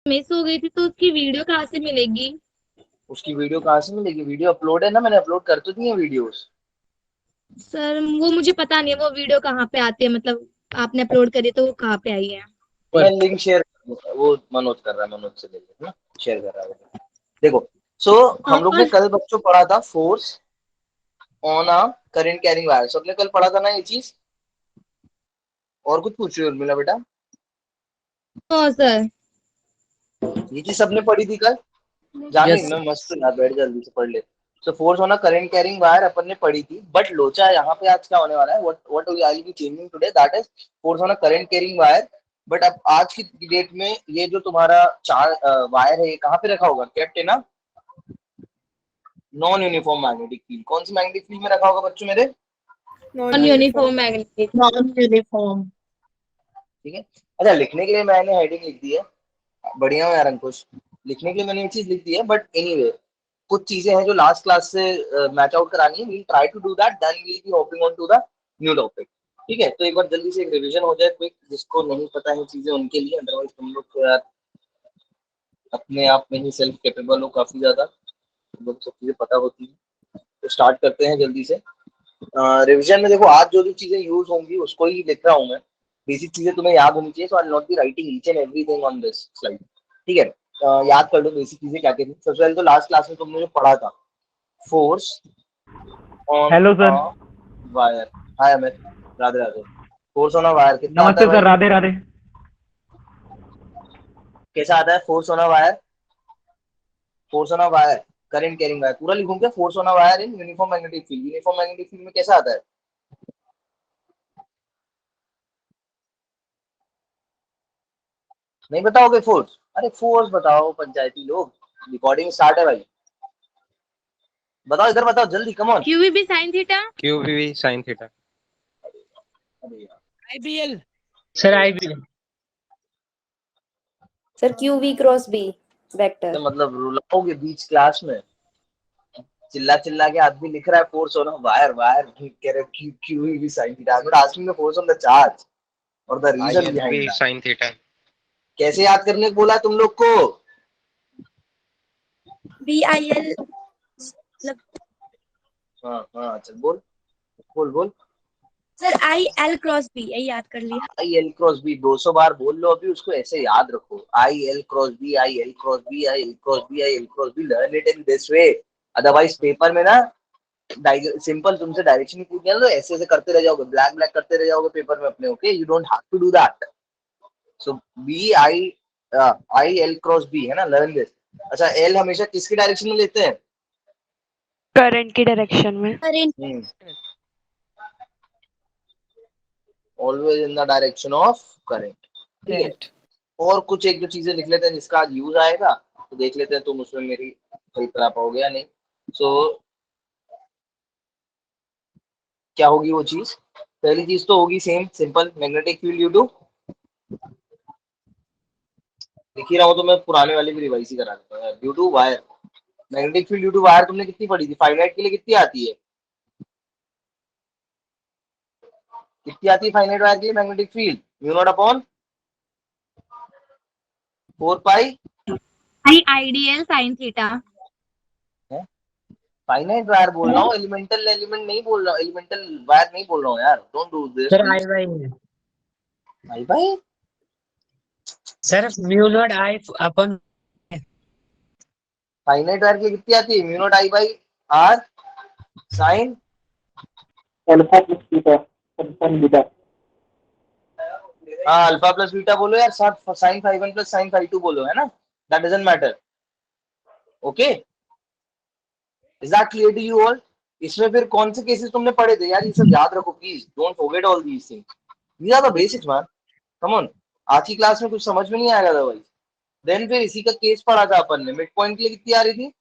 Miss हो गई थी तो उसकी वीडियो कहाँ से मिलेगी? उसकी वीडियो कहाँ से मिलेगी? वीडियो अपलोड है ना, मैंने अपलोड कर तो दी है वीडियोस। सर वो मुझे पता नहीं है वो वीडियो कहाँ पे आती है, मतलब आपने अपलोड करी तो वो कहाँ पे आई है? मैं लिंक शेयर, वो मनोज कर रहा है, मनोज से ले लेना, शेयर कर रहा है वो। देखो, सो हम लोग ने और कल बच्चों पढ़ा था force on a current carrying wire, सबने कल पढ़ा था ना ये चीज। और कुछ पूछ रही हो उर्मिला बेटा? हाँ सर। ये चीज सबने पढ़ी थी कल? जानी यस। मैं मस्त यार, बैठ जल्दी से पढ़ ले। So force on a current carrying wire अपन ने पढ़ी थी, बट लोचा यहाँ पे आज क्या होने वाला है, what I will be changing today, that is force on a current carrying wire. But अब आज की डेट में ये जो तुम्हारा चार वायर है, ये कहाँ पे रखा होगा? केप्ट है ना नॉन यूनिफॉर्म मैग्नेटिक फील्ड। कौन सी मैग्नेटिक फील्ड में रखा होगा बच्चों मेरे? Non uniform magnetic. Non uniform. ठीक है। अच्छा, लिखने के लिए मैंने हेडिंग लिख दी है, बढ़िया हो यार अंकुश, लिखने के लिए मैंने ये चीज लिख दी है, बट एनीवे कुछ चीजें हैं जो लास्ट क्लास से मैच आउट करानी है, we'll try to do that, then we'll be hopping on to the new topic. ठीक है, तो एक बार जल्दी से एक रिवीजन हो जाए क्विक, जिसको नहीं पता है चीजें उनके लिए, अदरवाइज तुम लोग तो यार अपने आप में ही सेल्फ कैपेबल हो काफी ज्यादा, तुम लोग सब चीजें पता होती है। तो स्टार्ट करते हैं जल्दी से। रिवीजन में देखो, आज जो जो चीजें यूज होंगी उसको ही लिख रहा हूँ मैं, बेसिक चीजें तुम्हें याद होनी चाहिए, so I not be writing each and everything on this slide. ठीक है, याद कर लो बेसिक चीजें क्या क्या थी। सबसे पहले तो लास्ट क्लास में तुमने जो पढ़ा था, force on hello a sir. Wire. Hi Amit, Radhe Radhe. Force on a wire कितना आता है नमस्ते सर, भाई? राधे राधे। कैसा आता है force on a wire? Force on a wire, current carrying wire, पूरा लिखूं क्या? Force on a wire in uniform magnetic field, uniform magnetic field में कैसा आता है? नहीं बताओगे फोर्स? अरे फोर्स बताओ पंचायती लोग, रिकॉर्डिंग स्टार्ट है भाई, बताओ इधर बताओ जल्दी, come on. Q V B sine theta. QVV sin theta. अरे यार, IBL. Sir IBL. Sir Q V cross B vector. तो मतलब रुलाओगे बीच क्लास में, चिल्ला चिल्ला के आदमी लिख रहा है फोर्स ऑन वायर, वायर कह रहे क्यू क्यू भी sine theta, I am not asking the force on the charge और the reason behind ILV that. sin theta. कैसे याद करने को बोला है तुम लोग को? बी आई एल मतलब। हाँ हाँ, चल बोल, बोल बोल। Sir I L cross B, यही याद कर लिया। आई एल क्रॉस बी 200 बार बोल लो अभी उसको, ऐसे याद रखो, I L cross B, I L cross B, I L cross B, I L cross B, learn it in this way. Otherwise paper में ना सिंपल तुमसे डायरेक्शन पूछ दिया तो ऐसे ऐसे करते रह जाओगे, ब्लैक ब्लैक करते रह जाओगे पेपर में अपने। Okay, you don't have to do that. So B I, I L cross B है ना, लर्न दिस। अच्छा, एल हमेशा किसकी डायरेक्शन में लेते हैं? करंट की डायरेक्शन में। Current. Always in the direction of current. ठीक है, करेक्ट। और कुछ एक दो चीजें लिख लेते हैं जिसका आज यूज आएगा, तो देख लेते हैं तुम उसमें मेरी हेल्प करा पाओगे या नहीं। सो क्या होगी वो चीज? पहली चीज तो होगी same simple, magnetic field due to, लिख ही रहा हूँ तो मैं पुराने वाली भी रिवाइज ही करा देता हूँ, due to wire. Magnetic field due to wire तुमने कितनी पढ़ी थी? फाइनाइट के लिए कितनी आती है? कितनी आती है फाइनाइट वायर के लिए magnetic field? Mu naught upon 4 pi. I ideal sine theta. Finite wire बोल रहा हूँ, एलिमेंटल एलिमेंट नहीं बोल रहा हूँ, एलिमेंटल वायर नहीं बोल रहा हूँ यार, don't do this sir I please. Bye. भाई भाई, sir mu naught I upon. Finite wire की कितनी आती है? Mu naught I by R sine alpha plus beta, alpha beta. हाँ, अल्फा प्लस बीटा बोलो यार, साथ sine five one plus sine five two बोलो, है ना, that doesn't matter. Okay, is that clear to you all? इसमें फिर कौन से केसेस तुमने पढ़े थे यार, ये सब याद रखो please, don't forget all these things, these are the basics man, come on. आज की क्लास में कुछ समझ में नहीं आएगा अदरवाइज। देन फिर इसी का केस पढ़ा था अपन ने, मिड पॉइंट के लिए कितनी आ रही थी?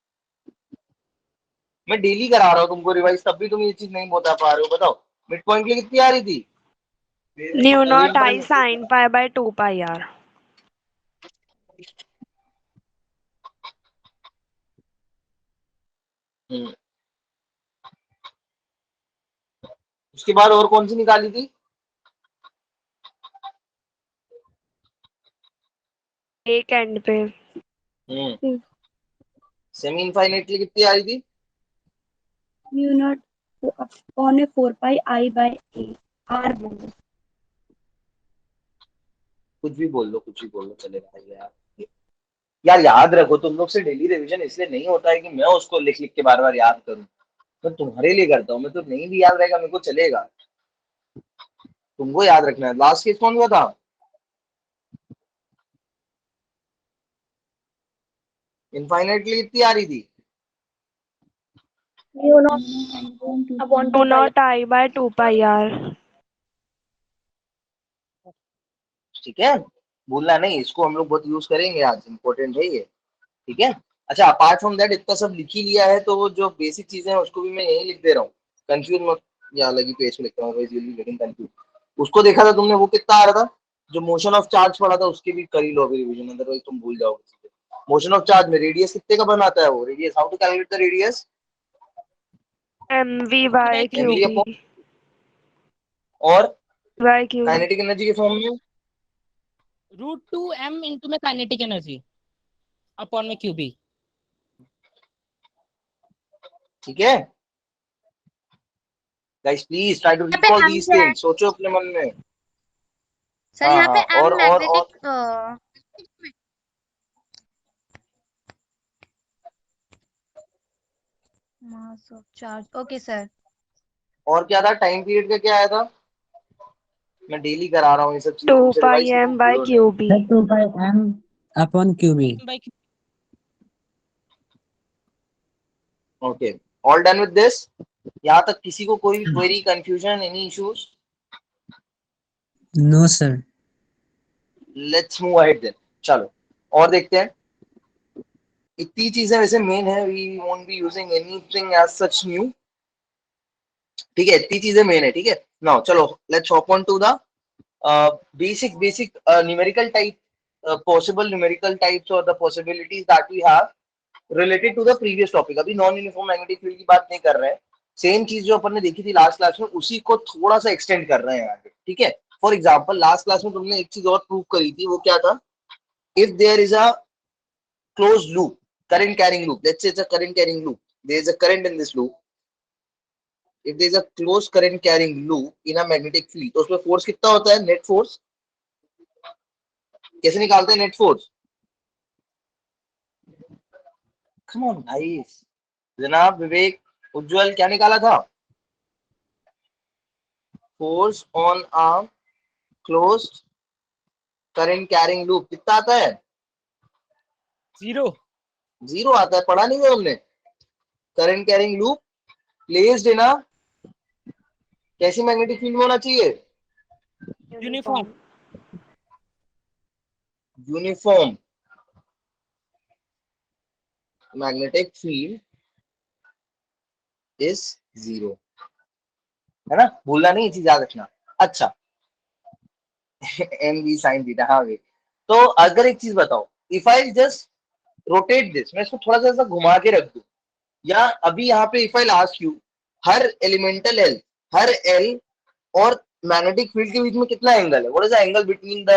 मैं डेली करा रहा हूँ तुमको रिवाइज, तब भी तुम ये चीज नहीं बता पा रहे हो, बताओ मिड पॉइंट के लिए कितनी आ रही थी? न्यू अभी naught upon I sine pi by 2 pi R. उसके बाद और कौन सी निकाली थी? एक एंड पे सेमी इनफाइनाइटली कितनी आ रही थी? म्यू नॉट अपॉन में 4 pi I bye A R बोलो। कुछ भी बोल लो, कुछ भी बोल लो, चलेगा यार। यार याद रखो, तुम लोग से डेली रिवीजन इसलिए नहीं होता है कि मैं उसको लिख लिख के बार बार याद करूं। मैं तुम्हारे लिए करता हूँ, मैं तो नहीं भी याद रहेगा मेरे को चलेगा, तुमको याद रखना है। लास्ट केस कौन हुआ था? इनफाइनाइटली कितनी आ रही थी? Mu naught upon mu naught I by 2 pi R. ठीक है, भूलना नहीं, इसको हम लोग बहुत यूज करेंगे आज, इंपॉर्टेंट है ये। ठीक है, अच्छा अपार्ट फ्रॉम दैट इतना सब लिख ही लिया है, तो वो जो बेसिक चीजें हैं उसको भी मैं यही लिख दे रहा हूँ। कंफ्यूज मत, या अलग ही पेज पे लिख रहा हूँ। उसको देखा था तुमने, वो कितना आ रहा था? जो मोशन ऑफ चार्ज पढ़ा था उसके भी कर ही लो अभी रिवीजन, अदरवाइज तुम भूल जाओगे। मोशन ऑफ चार्ज में रेडियस कितने का बनाता है वो? Radius, how to calculate the radius? mv by mv qb upon, और बाय q। काइनेटिक एनर्जी के फॉर्म में √2m into में काइनेटिक एनर्जी अपॉन में क्यूबी। ठीक है गाइस, प्लीज ट्राई टू यहाँ पे रिकॉल m दीस क्या है थिंग्स, सोचो अपने मन में। सर? हाँ यहाँ पे हाँ, m और magnetic mass of charge. Okay sir. और क्या था? टाइम पीरियड का क्या आया था? मैं डेली करा रहा हूँ ये सब चीजें 2 तुमसे पाई रिवाइज, तो m तुम बाय भूलो नहीं। qb। 2/m upon QB। Okay, all done with this? यहाँ तक किसी को कोई भी query, confusion, any issues? No sir. Let's move ahead then. चलो और देखते हैं। इतनी चीजें वैसे मेन है, we won't be using anything as such new. ठीक है, इतनी चीजें मेन है। ठीक है, नाउ चलो let's hop on to the basic numerical type, possible numerical types or the possibilities that we have related to the previous topic। अभी non uniform magnetic field की बात नहीं कर रहे हैं, सेम चीज जो अपन ने देखी थी लास्ट क्लास में उसी को थोड़ा सा एक्सटेंड कर रहे हैं आगे। ठीक है, फॉर एग्जांपल लास्ट क्लास में तुमने एक चीज और प्रूव करी थी, वो क्या था? If there is a closed loop, current carrying loop, let's say it's a current carrying loop, there is a current in this loop, if there is a closed current carrying loop in a magnetic field, तो उसमें force कितना होता है? Net force. कैसे निकालते हैं net force? Come on guys, जनाब विवेक, उज्जवल, क्या निकाला था? Force on a closed current carrying loop कितना आता है? 0। जीरो आता है, पढ़ा नहीं है हमने? Current carrying loop placed in a कैसी मैग्नेटिक फील्ड में होना चाहिए? Uniform. Uniform magnetic field is zero, है ना? भूलना नहीं, चीज याद रखना। अच्छा एम वी साइन थीटा, हाँ वे। तो अगर एक चीज बताओ, if I just rotate this, मैं इसको थोड़ा सा ऐसा घुमा के रख दूं, या अभी यहाँ पे इफ आई लास्ट यू, हर एलिमेंटल एल, हर एल और मैग्नेटिक फील्ड के बीच में कितना एंगल है? What is the angle between the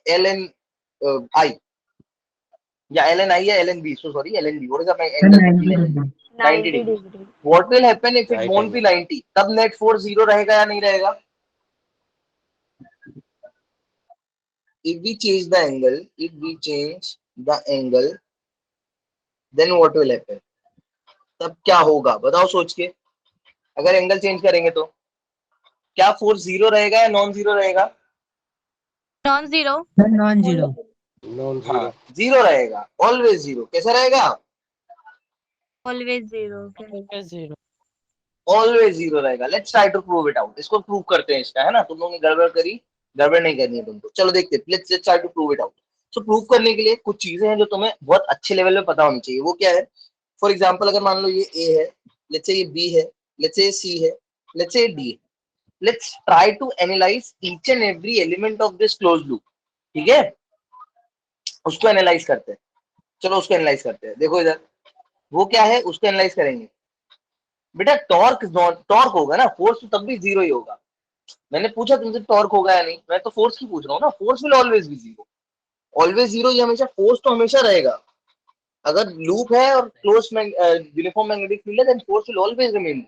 L and I, या एल एन आई या L and B, so sorry L and B, what is the angle between L and 90 90 degree. Degree. What will happen if it right won't be angle. 90? तब net force zero रहेगा या नहीं रहेगा? if we change the angle, if we change the angle, then what will happen? तब क्या होगा बताओ सोच के। अगर एंगल चेंज करेंगे तो क्या फोर्स जीरो रहेगा या नॉन जीरो रहेगा? Non zero. Non zero. Non हाँ, जीरो। जीरो रहेगा, ऑलवेज जीरो। कैसा रहेगा? Always zero. Zero. Always zero रहेगा। Let's try to prove it out. इसको प्रूव करते हैं इसका, है ना? तुम लोगों ने गड़बड़ करी, गड़बड़ नहीं करनी है तुमको। चलो देखते हैं, let's try to prove it out. तो प्रूव करने के लिए कुछ चीजें हैं जो तुम्हें बहुत अच्छे लेवल पे पता होनी चाहिए। वो क्या है? फॉर एग्जाम्पल, अगर मान लो ये ए है, लेट्स से ये बी है, लेट्स से ये सी है, लेट्स से ये डी है। Let's try to analyse each and every element of this close loop. ठीक है, उसको एनालाइज करते हैं। चलो उसको एनालाइज करते हैं। देखो इधर, वो क्या है उसको एनालाइज करेंगे। बेटा टॉर्क, टॉर्क होगा ना, फोर्स तो तब भी जीरो ही होगा। मैंने पूछा तुमसे टॉर्क होगा या नहीं, मैं तो फोर्स की पूछ रहा हूँ ना, force will always be zero. Always zero, ये हमेशा फोर्स तो हमेशा रहेगा। अगर लूप है और क्लोज यूनिफॉर्म मैग्नेटिक फील्ड है, then force will always remain.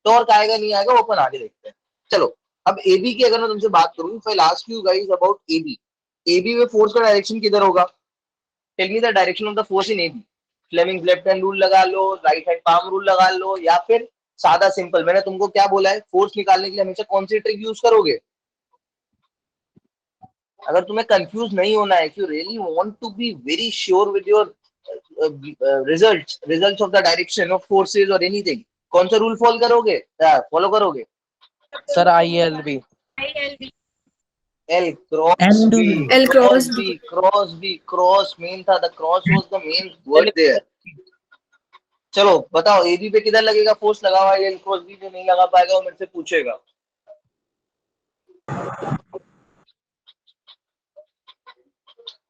तो और आएगा नहीं आएगा वो अपन आगे देखते हैं। चलो अब एबी की अगर मैं तुमसे बात करूं, if I ask you guys about AB, AB में फोर्स का डायरेक्शन किधर होगा? Tell me the direction of the force in AB. Fleming left hand rule लगा लो, राइट हैंड पाम रूल लगा लो, या फिर सादा सिंपल, मैंने तुमको क्या बोला है, फोर्स निकालने के लिए हमेशा कौन सी ट्रिक यूज करोगे? अगर तुम्हें कंफ्यूज नहीं होना है, if you really want to be very sure with your results of the direction of forces और एनीथिंग, कौन सा रूल फॉलो करोगे? Sir ILB। L cross B, L cross cross B, B. Cross B, cross main था, the cross was the main word there. चलो बताओ AB पे किधर लगेगा फोर्स लगा हुआ है, एल क्रॉस बी पे नहीं लगा पाएगा, वो मेरे से पूछेगा।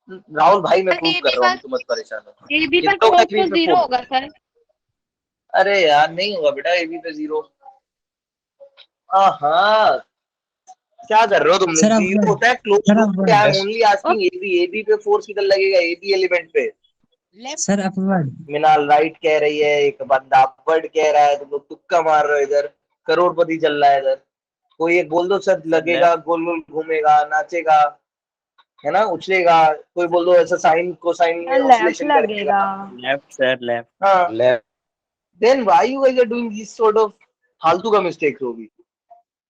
राहुल भाई मैं प्रूव कर रहा हूँ, तुम मत परेशान हो। एबी पर कितनों फोर्स तकलीफ तो में जीरो फोर्स? होगा सर। अरे यार नहीं होगा बेटा एबी पे जीरो। हाँ क्या कर रहे हो तुमने? सर जीरो होता है क्लोज सर लूप पे। I am upward only asking AB, AB पे फोर्स किधर लगेगा, एबी एलिमेंट पे? सर अपवर्ड मिनाल राइट कह रही है, एक बंदा अपवर्ड कह रहा है, तुम लोग तुक्का मार रहे हो इधर, करोड़पति चल रहा है इधर। कोई एक बोल दो सर लगेगा, गोल गोल घूमेगा, नाचेगा, है ना, उछलेगा। कोई बोल दो ऐसा साइन को साइन में लेफ्ट ऑसिलेशन करेगा। लगेगा। Left sir, left. हाँ then why you guys are doing this sort of फालतू का मिस्टेक्स होगी।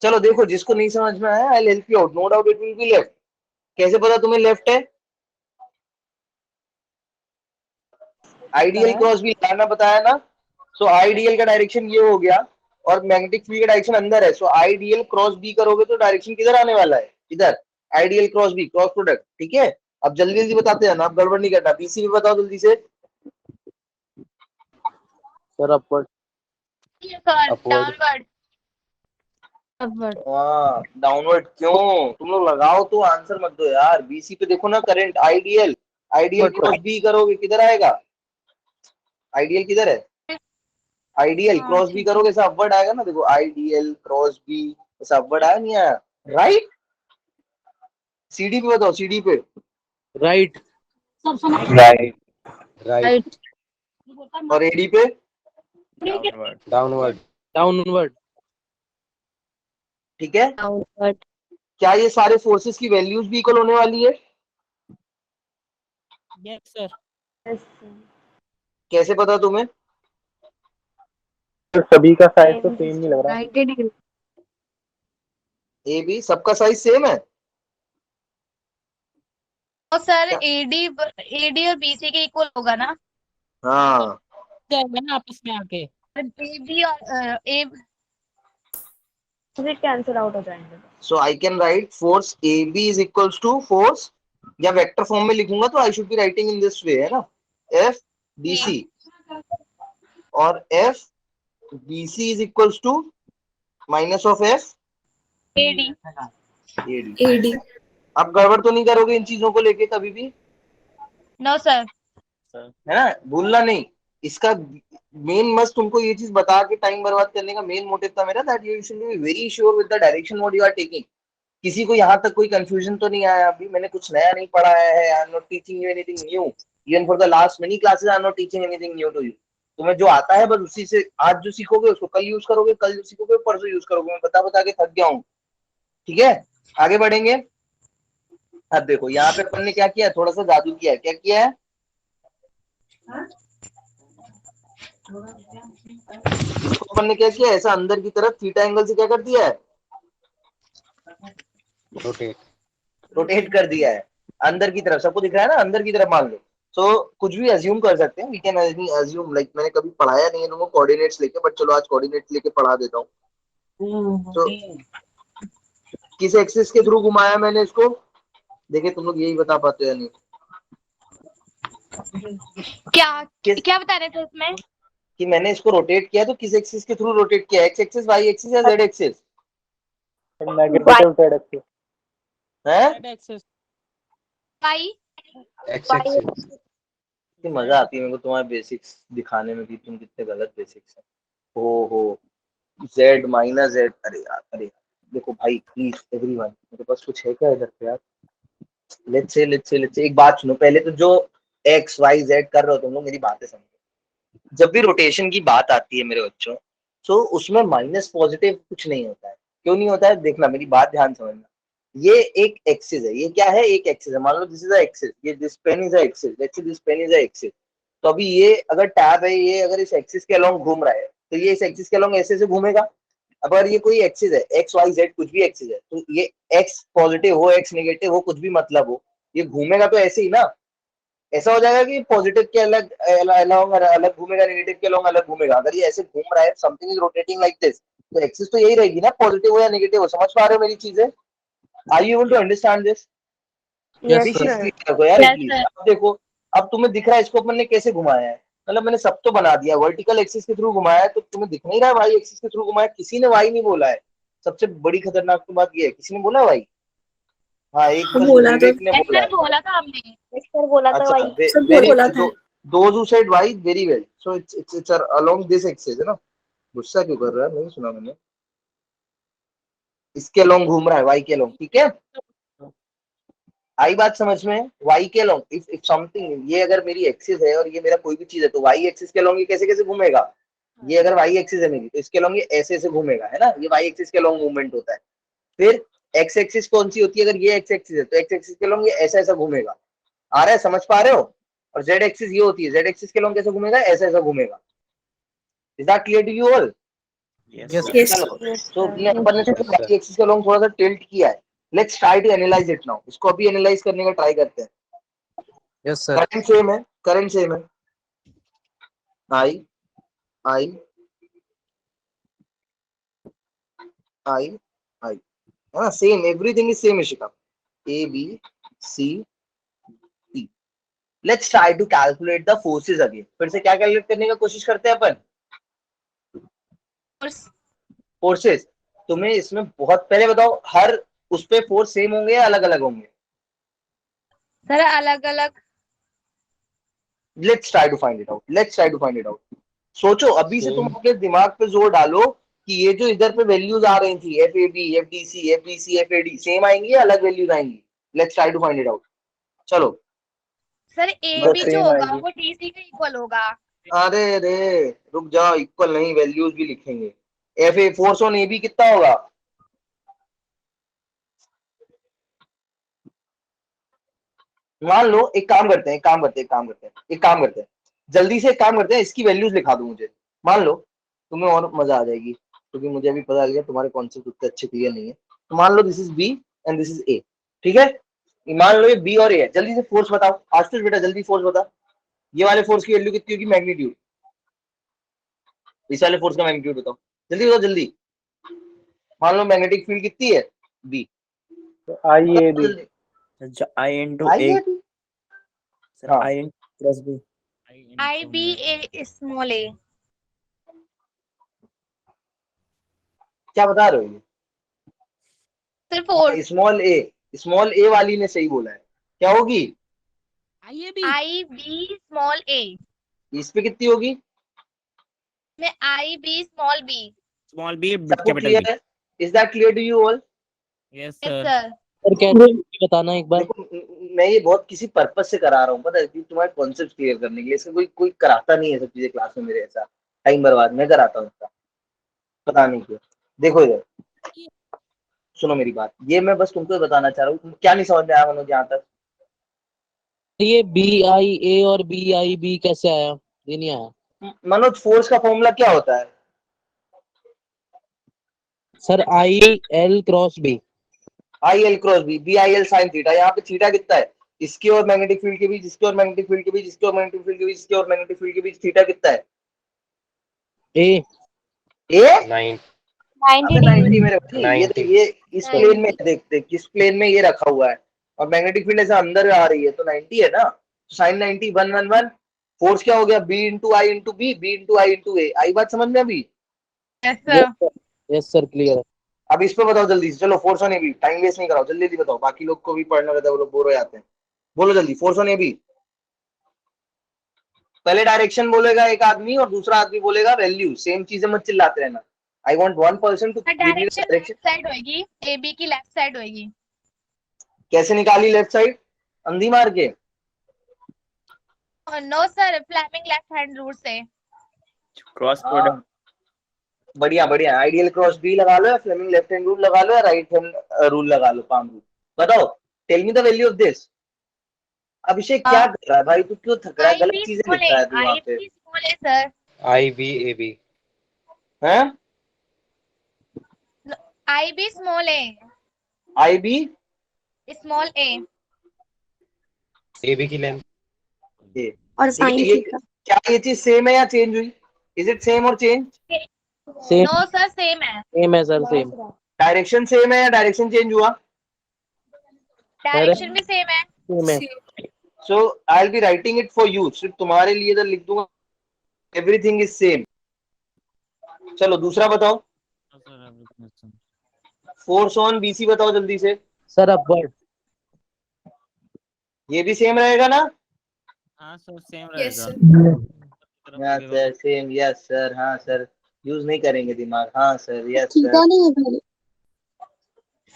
चलो देखो जिसको नहीं समझ में आया, I will help you out, no doubt it will be left. कैसे पता तुम्हें लेफ्ट है? आइडियल क्रॉस भी लगाना बताया ना। सो आइडियल का डायरेक्शन ये हो गया, और मैग्नेटिक फील्ड का डायरेक्शन अंदर है। सो आइडियल क्रॉस बी करोगे तो डायरेक्शन किधर आने वाला है? इधर। Ideal cross B, cross product, ठीक है। अब जल्दी जल्दी बताते हैं ना, आप गड़बड़ नहीं करना। बीसी में बताओ जल्दी से। Sir upward. डाउनवर्ड। अपवर्ड। हाँ डाउनवर्ड क्यों? तुम लोग लगाओ तो आंसर मत दो यार। बीसी पे देखो ना current, ideal, ideal cross B करोगे किधर आएगा? आइडियल किधर है? आइडियल क्रॉस बी करोगे ऐसा अपवर्ड आएगा ना, देखो आइडियल क्रॉस बी ऐसा अपवर्ड आया नहीं आया? राइट। सीडी पे बताओ, सीडी पे। राइट। राइट। राइट। और एडी पे? डाउनवर्ड। डाउनवर्ड। डाउनवर्ड। ठीक है। डाउनवर्ड। क्या ये सारे फोर्सेस की वैल्यूज भी इक्वल होने वाली है? Yes sir. कैसे पता तुम्हें? तो सभी का साइज तो सेम नहीं लग रहा। 90 डिग्री। ए बी सबका साइज सेम है? और सर क्या? एडी एडी और बीसी के इक्वल होगा ना? हाँ जाएगा ना आपस में आके। एबी और ए फिर कैंसिल आउट हो जाएंगे। So I can write force A B is equals to force, या वेक्टर फॉर्म में लिखूंगा तो I should be writing in this way, है ना, एफ बी सी, और F B C is equals to minus of F AD. A D. AD. अब गड़बड़ तो नहीं करोगे इन चीजों को लेके कभी भी, नो सर। है ना? भूलना नहीं। इसका मेन मस्त तुमको ये चीज बता के टाइम बर्बाद करने का मेन मोटिव था मेरा, that you should be very sure with the direction what you are taking. किसी को यहाँ तक कोई कंफ्यूजन तो नहीं आया अभी? मैंने कुछ नया नहीं पढ़ाया है, I am not teaching you anything new, even for the last many classes I am not teaching anything new to you. तुम्हें जो आता है बस उसी से, आज जो सीखोगे उसको कल यूज करोगे, कल जो सीखोगे परसों यूज करोगे। मैं बता बता के थक गया हूँ, ठीक है। आगे बढ़ेंगे। अब देखो यहाँ पे अपन ने क्या किया है, थोड़ा सा जादू किया है। क्या किया है? इसको अपन ने क्या किया, ऐसा अंदर की तरफ थीटा एंगल से क्या कर दिया है, रोटेट। रोटेट कर दिया है अंदर की तरफ। सबको दिख रहा है ना, अंदर की तरफ मान लो। सो कुछ भी अज्यूम कर सकते हैं, वी कैन अज्यूम, लाइक मैंने कभी पढ़ाया नहीं है तुमको कोऑर्डिनेट्स लेके, बट चलो आज कोऑर्डिनेट्स लेके पढ़ा देता हूँ। तो किस एक्सिस के थ्रू घुमाया मैंने इसको, देखिए तुम लोग यही बता पाते हो या नहीं। क्या किस, क्या बता रहे थे इसमें? कि मैंने इसको रोटेट किया तो किस एक्सिस के थ्रू रोटेट किया, एक्स एक्सिस, वाई एक्सिस या Z axis? Negative Z axis. है red axes. Y. X axis. कितनी मजा आती है मेरे को तुम्हारे बेसिक्स दिखाने में कि तुम कितने गलत बेसिक्स हैं। हो जेड माइनस जेड, अरे यार देखो भाई प्लीज एवरीवन, मेरे पास कुछ है क्या इधर पे यार? लेट्स से एक बात सुनो पहले, तो जो एक्स वाई जेड कर रहे हो तुम लोग, मेरी बातें समझो। जब भी रोटेशन की बात आती है मेरे बच्चों, तो उसमें माइनस पॉजिटिव कुछ नहीं होता है। क्यों नहीं होता है? देखना, मेरी बात ध्यान समझना। ये एक एक्सिस है, ये क्या है? एक एक्सिस है। मान लो दिस इज अ एक्सिस, ये this pen is a axis, let's say this pen is a axis. तो अभी ये अगर टैब है, ये अगर इस एक्सिस के अलोंग घूम रहा है, तो ये इस एक्सिस के अलोंग ऐसे से घूमेगा। अब अगर ये कोई एक्सिस है, एक्स वाई जेड कुछ भी एक्सिस है, तो ये एक्स पॉजिटिव हो, एक्स नेगेटिव हो, कुछ भी मतलब हो, ये घूमेगा तो ऐसे ही ना। ऐसा हो जाएगा कि पॉजिटिव के अलग अलग अलग घूमेगा, नेगेटिव के अलग अलग घूमेगा। अगर ये ऐसे घूम रहा है, something is rotating like this, तो एक्सिस तो यही रहेगी ना, पॉजिटिव हो या नेगेटिव हो। समझ पा रहे हो मेरी चीजें? Are you able to understand this? Yes, अभी चीज sir. क्लियर रखो यार यस प्लीज। सर। अब देखो, अब तुम्हें दिख रहा है इसको अपन ने कैसे घुमाया है। मतलब मैंने सब तो बना दिया, वर्टिकल एक्सिस के थ्रू घुमाया है, तो तुम्हें दिख नहीं रहा है वाई एक्सिस के थ्रू घुमाया। किसी ने वाई नहीं बोला है। सबसे बड़ी खतरनाक तो बात ये है, किसी ने बोला वाई? हाँ, एक बस बोला तो विवेक ने यस बोला सर, है। बोला था हमने। सर बोला था अच्छा, भाई, सब वेरी बोला था। Those who said why very well. So it's along this axis है ना। गुस्सा क्यों कर रहा है? नहीं सुना मैंने। इसके अलोंग घूम रहा है, वाई के अलोंग, ठीक है। आई बात समझ में? वाई के अलोंग, इफ समथिंग, ये अगर मेरी एक्सिस है और ये मेरा कोई भी चीज है, तो वाई एक्सिस के अलोंग ये कैसे कैसे घूमेगा? ये अगर वाई एक्सिस है मेरी, तो इसके अलोंग ये ऐसे ऐसे घूमेगा, है ना। ये वाई एक्सिस के अलोंग मूवमेंट होता है। फिर एक्स एक्सिस कौन सी होती है? अगर ये एक्स एक्सिस है, तो एक्स एक्सिस के अलोंग ये ऐसा ऐसा घूमेगा। आ रहा है? समझ पा रहे हो? और जेड एक्सिस ये होती है, जेड एक्सिस के अलोंग कैसे घूमेगा? ऐसा ऐसा घूमेगा। Is that clear to you all? Yes, sir. Yes. चलो, Yes, तो sir. अपन ने Yes, sir. वाई एक्सिस के अलोंग थोड़ा सा टिल्ट किया है। Let's try to analyse it now. इसको अभी एनालाइज करने का ट्राई करते हैं। Yes, sir. करंट सेम है, करंट सेम है। आई आई आई आई, है ना। Same, everything is same Ishika. A B C T. Let's try to calculate the forces again. फिर से क्या कैलकुलेट करने का कोशिश करते हैं अपन? फोर्सेस। तुम्हें इसमें बहुत पहले बताओ, हर उस पे फोर्स सेम होंगे या अलग अलग होंगे? सर अलग अलग। Let's try to find it out, let's try to find it out. सोचो, अभी से तुम Same. अपने दिमाग पे जोर डालो कि ये जो इधर पे वैल्यूज आ रही थी, F A B, F D C, F B C, F A D, same आएंगी या अलग वैल्यूज आएंगी? Let's try to find it out. चलो। सर ए बस बी जो सेम होगा आएगी. वो डी सी के इक्वल होगा। अरे रे, रुक जाओ, इक्वल नहीं, वैल्यूज भी लिखेंगे। F A, force on A B कितना होगा? मान लो, एक काम करते हैं, जल्दी से एक काम करते हैं, इसकी वैल्यूज लिखा दो मुझे। मान लो, तुम्हें और मजा आ जाएगी, क्योंकि मुझे अभी पता लग गया तुम्हारे कॉन्सेप्ट उतने अच्छे क्लियर नहीं है। तो मान लो this is B and this is A, ठीक है। मान लो ये बी और ए है। जल्दी से फोर्स बताओ, आशुतोष बेटा जल्दी फोर्स बता। ये वाले फोर्स की वैल्यू कितनी होगी? मैग्नीट्यूड। इस वाले फोर्स का मैग्नीट्यूड बताओ, जल्दी बताओ जल्दी। मान लो मैग्नेटिक फील्ड कितनी है? बी। तो I A B. I into I A. है बी। Sir, हाँ। I into cross B. I B A small A. क्या बता रहे हो? Sir force. स्मॉल ए वाली ने सही बोला है। क्या होगी? आई बी स्मॉल ए इस पे कितनी होगी? में I B small B. Small b, सबको capital क्लियर B. है? Is that clear to you all? Yes, yes sir. Sir. Sir कैसे बताना एक बार? देखो, मैं ये बहुत किसी पर्पस से करा रहा हूँ, पता है, कि तुम्हारे कॉन्सेप्ट क्लियर करने के लिए। इसका कोई कराता नहीं है सब चीजें क्लास में मेरे, ऐसा टाइम बर्बाद मैं कराता हूँ इसका, पता नहीं क्यों। देखो इधर, सुनो मेरी बात, ये मैं बस तुमको बताना चाह रहा हूँ। क्या नहीं समझ में आया मनोज यहाँ तक? ये BIA और BIB कैसे आया? ये नहीं आया मनोज, फोर्स का फॉर्मूला क्या होता है? Sir. IL cross B. I L cross B, B I L sine theta. यहाँ पे थीटा कितना है? इसके और मैग्नेटिक फील्ड के बीच, इसके और मैग्नेटिक फील्ड के बीच, इसके और मैग्नेटिक फील्ड के बीच, इसके और मैग्नेटिक फील्ड के बीच थीटा कितना है? A. ए 9. 90 90 डिग्री। मेरे भाई। ये 90. ये इस प्लेन में 90। देखते किस प्लेन में ये रखा हुआ है, और मैग्नेटिक फील्ड ऐसा अंदर आ रही है, तो 90 है ना। साइन 90 111। फोर्स क्या हो गया? B into I into B, B into I into A. आई बात समझ में अभी? Yes sir. Yes sir, clear है। अब इस पे बताओ जल्दी से। चलो, force on A B, time waste नहीं कराओ, जल्दी जल्दी बताओ, बाकी लोग को भी पढ़ना रहता है, वो लोग बोर हो जाते हैं। बोलो जल्दी, फोर्स ऑन ए बी। पहले डायरेक्शन बोलेगा एक आदमी और दूसरा आदमी बोलेगा वैल्यू, सेम चीजें मत चिल्लाते रहना। I want one person to give me the direction direction. Left side होगी, ए बी की लेफ्ट साइड होगी। कैसे निकाली लेफ्ट साइड? अंधी मार के? No sir, Fleming left hand rule से। क्रॉस हाँ, प्रोडक्ट। बढ़िया बढ़िया। आइडियल क्रॉस बी लगा लो, या फ्लेमिंग लेफ्ट हैंड रूल लगा लो, या राइट हैंड रूल लगा लो, पाम रूल। बताओ, tell me the value of this. Abhishek क्या कर रहा है भाई? तू क्यों थक रहा है? गलत चीजें लिख रहा है तू वहां पे। IB स्मॉल ए सर। IBAB। हैं? IB स्मॉल ए। IB स्मॉल ए। AB की लेंथ। ये और ठीक है, साइन ये थीटा। क्या ये चीज सेम है या चेंज हुई? इज इट सेम और change? Same no sir, same है। सेम है सर, सेम डायरेक्शन सेम है या डायरेक्शन चेंज हुआ? डायरेक्शन भी सेम है। सेम है। So I will be writing it for you, सिर्फ तुम्हारे लिए इधर लिख दूंगा, एवरीथिंग इज सेम। चलो दूसरा बताओ, फोर्स ऑन BC बताओ जल्दी से। Sir upward. ये भी सेम रहेगा ना? हाँ सर, सेम यस रहेगा। सर। हाँ सर, सेम। यस सर, हाँ सर, यूज नहीं करेंगे दिमाग। हाँ सर, यस थीटा सर। नहीं है पहले।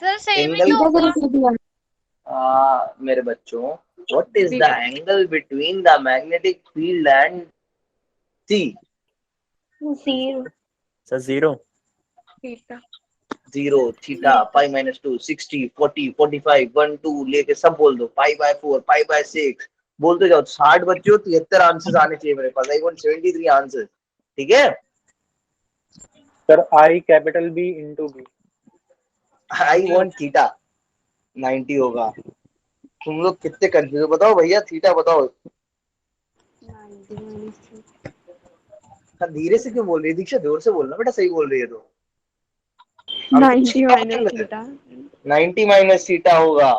सर सेम ही एंगल तो थीटा होगा। करके दिया। मेरे बच्चों, what is the angle between the magnetic field and C? Zero sir 0। Theta. 0 theta, pi minus 2, 60, 40, 45, 1 2 लेके सब बोल दो। पाई बाय 4, पाई बाय 6 बोलते जाओ। 60 बच्चे हो, 73 आंसर्स आने चाहिए मेरे पास। I want 73 answers. ठीक है? Sir I capital B into B। I want theta 90 होगा। तुम लोग कितने कंफ्यूज हो? बताओ भैया, थीटा बताओ। हाँ, धीरे से क्यों बोल रही है दीक्षा? जोर से बोलना बेटा, सही बोल रही है तो। 90 माइनस थीटा। 90 माइनस थीटा होगा।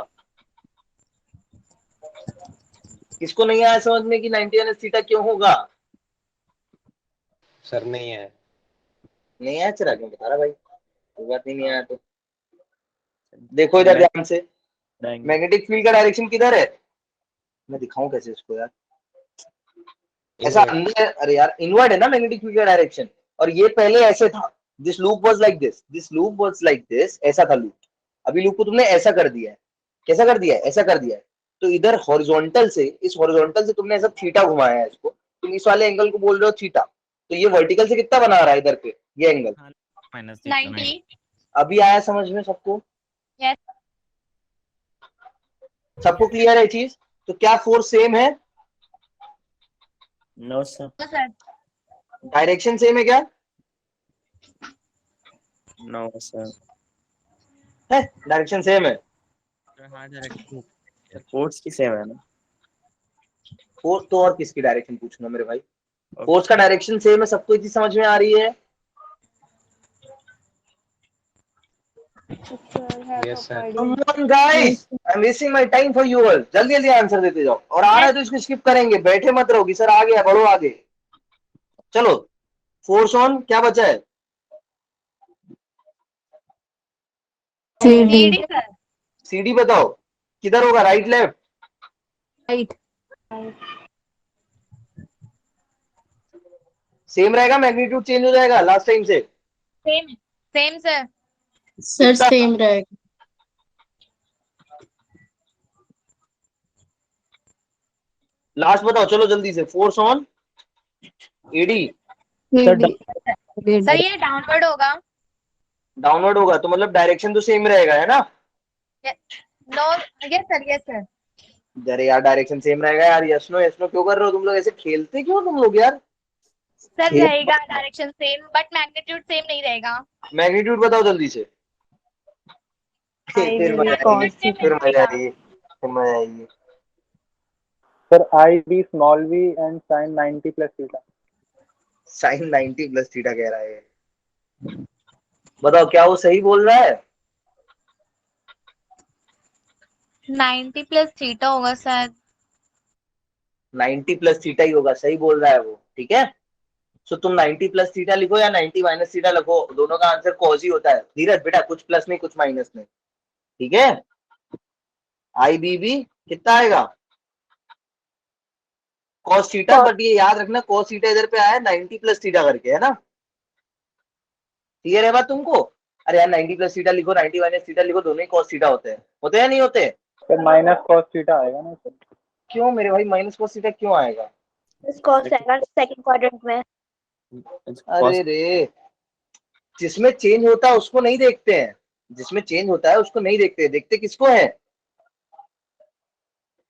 किसको नहीं आया समझ में कि 90 माइनस थीटा क्यों होगा? सर नहीं है। नहीं आया? चला क्यों बता रहा भाई, कोई बात नहीं आया तो। देखो इधर ध्यान से, मैग्नेटिक फील्ड का डायरेक्शन किधर है? मैं दिखाऊं कैसे इसको यार? ऐसा अंदर, अरे यार इनवर्ड है ना मैग्नेटिक फील्ड का डायरेक्शन। और ये पहले ऐसे था, this loop was like this, this loop was like this, ऐसा था लूप। अभी लूप को तुमने ऐसा कर दिया है। कैसा कर दिया है? ऐसा कर दिया है। तो इधर हॉरिजॉन्टल से, इस हॉरिजॉन्टल से तुमने ऐसा थीटा घुमाया है इसको, तुम इस वाले एंगल को बोल रहे हो थीटा। तो ये वर्टिकल से कितना बना रहा है इधर पे ये एंगल? माइनस 90। अभी आया समझ में सबको? यस सबको क्लियर है चीज? तो क्या फोर्स सेम है? No sir. Sir. Direction same है क्या? No sir. है, डायरेक्शन सेम है। हाँ डायरेक्शन। फोर्स की सेम है ना। फोर्स तो और किसकी डायरेक्शन पूछना मेरे भाई? फोर्स का डायरेक्शन सेम है, सबको ये चीज समझ में आ रही है? Yes sir. Come on guys, I'm wasting my time for you all. जल्दी जल्दी आंसर देते जाओ, और आ रहा है तो इसको स्किप करेंगे, बैठे मत रहोगी। सर आ गया, बढ़ो आगे। चलो, फोर्स ऑन क्या बचा है? CD sir. CD बताओ किधर होगा, राइट लेफ्ट? राइट। सेम रहेगा, मैग्नीट्यूड चेंज हो जाएगा लास्ट टाइम से? Same same sir. Sir same रहेगा। लास्ट बताओ चलो जल्दी से, फोर्स ऑन AD। सर ये डाउनवर्ड होगा। डाउनवर्ड होगा तो मतलब डायरेक्शन तो सेम रहेगा, है ना? No, yes sir, yes sir. अरे यार डायरेक्शन सेम रहेगा यार। यस नो क्यों कर रहे हो तुम लोग? ऐसे खेलते क्यों तुम लोग यार? सर रहेगा direction same, but magnitude same नहीं रहेगा। मैग्नीट्यूड बताओ जल्दी से। फिर मजा आएगी, फिर मजा आएगी, फिर मजा आएगी। Sir IB small v and sine 90 plus theta. Sine 90 plus theta कह रहा है। बताओ क्या वो सही बोल रहा है? 90 प्लस थीटा होगा शायद। 90 प्लस थीटा ही होगा, सही बोल रहा है वो। ठीक है, सो तुम 90 प्लस थीटा लिखो या 90 माइनस थीटा लिखो, दोनों का आंसर कॉस ही होता है। धीरज बेटा, कुछ प्लस नहीं कुछ माइनस नहीं। ठीक है, IBB कितना आएगा? कॉस थीटा, बट ये याद रखना कॉस थीटा इधर पे आया 90 प्लस थीटा करके, है ना? क्लियर है बात तुमको? अरे यार 90 प्लस थीटा लिखो, 90 माइनस थीटा लिखो, दोनों ही कॉस थीटा होते हैं या नहीं होते? सर माइनस कॉस थीटा आएगा ना सर? क्यों मेरे भाई माइनस कॉस थीटा क्यों आएगा? cos आएगा सेकंड क्वाड्रेंट में। अरे रे, जिसमें चेंज होता है उसको नहीं देखते हैं, जिसमें चेंज होता है उसको नहीं देखते, देखते किसको है?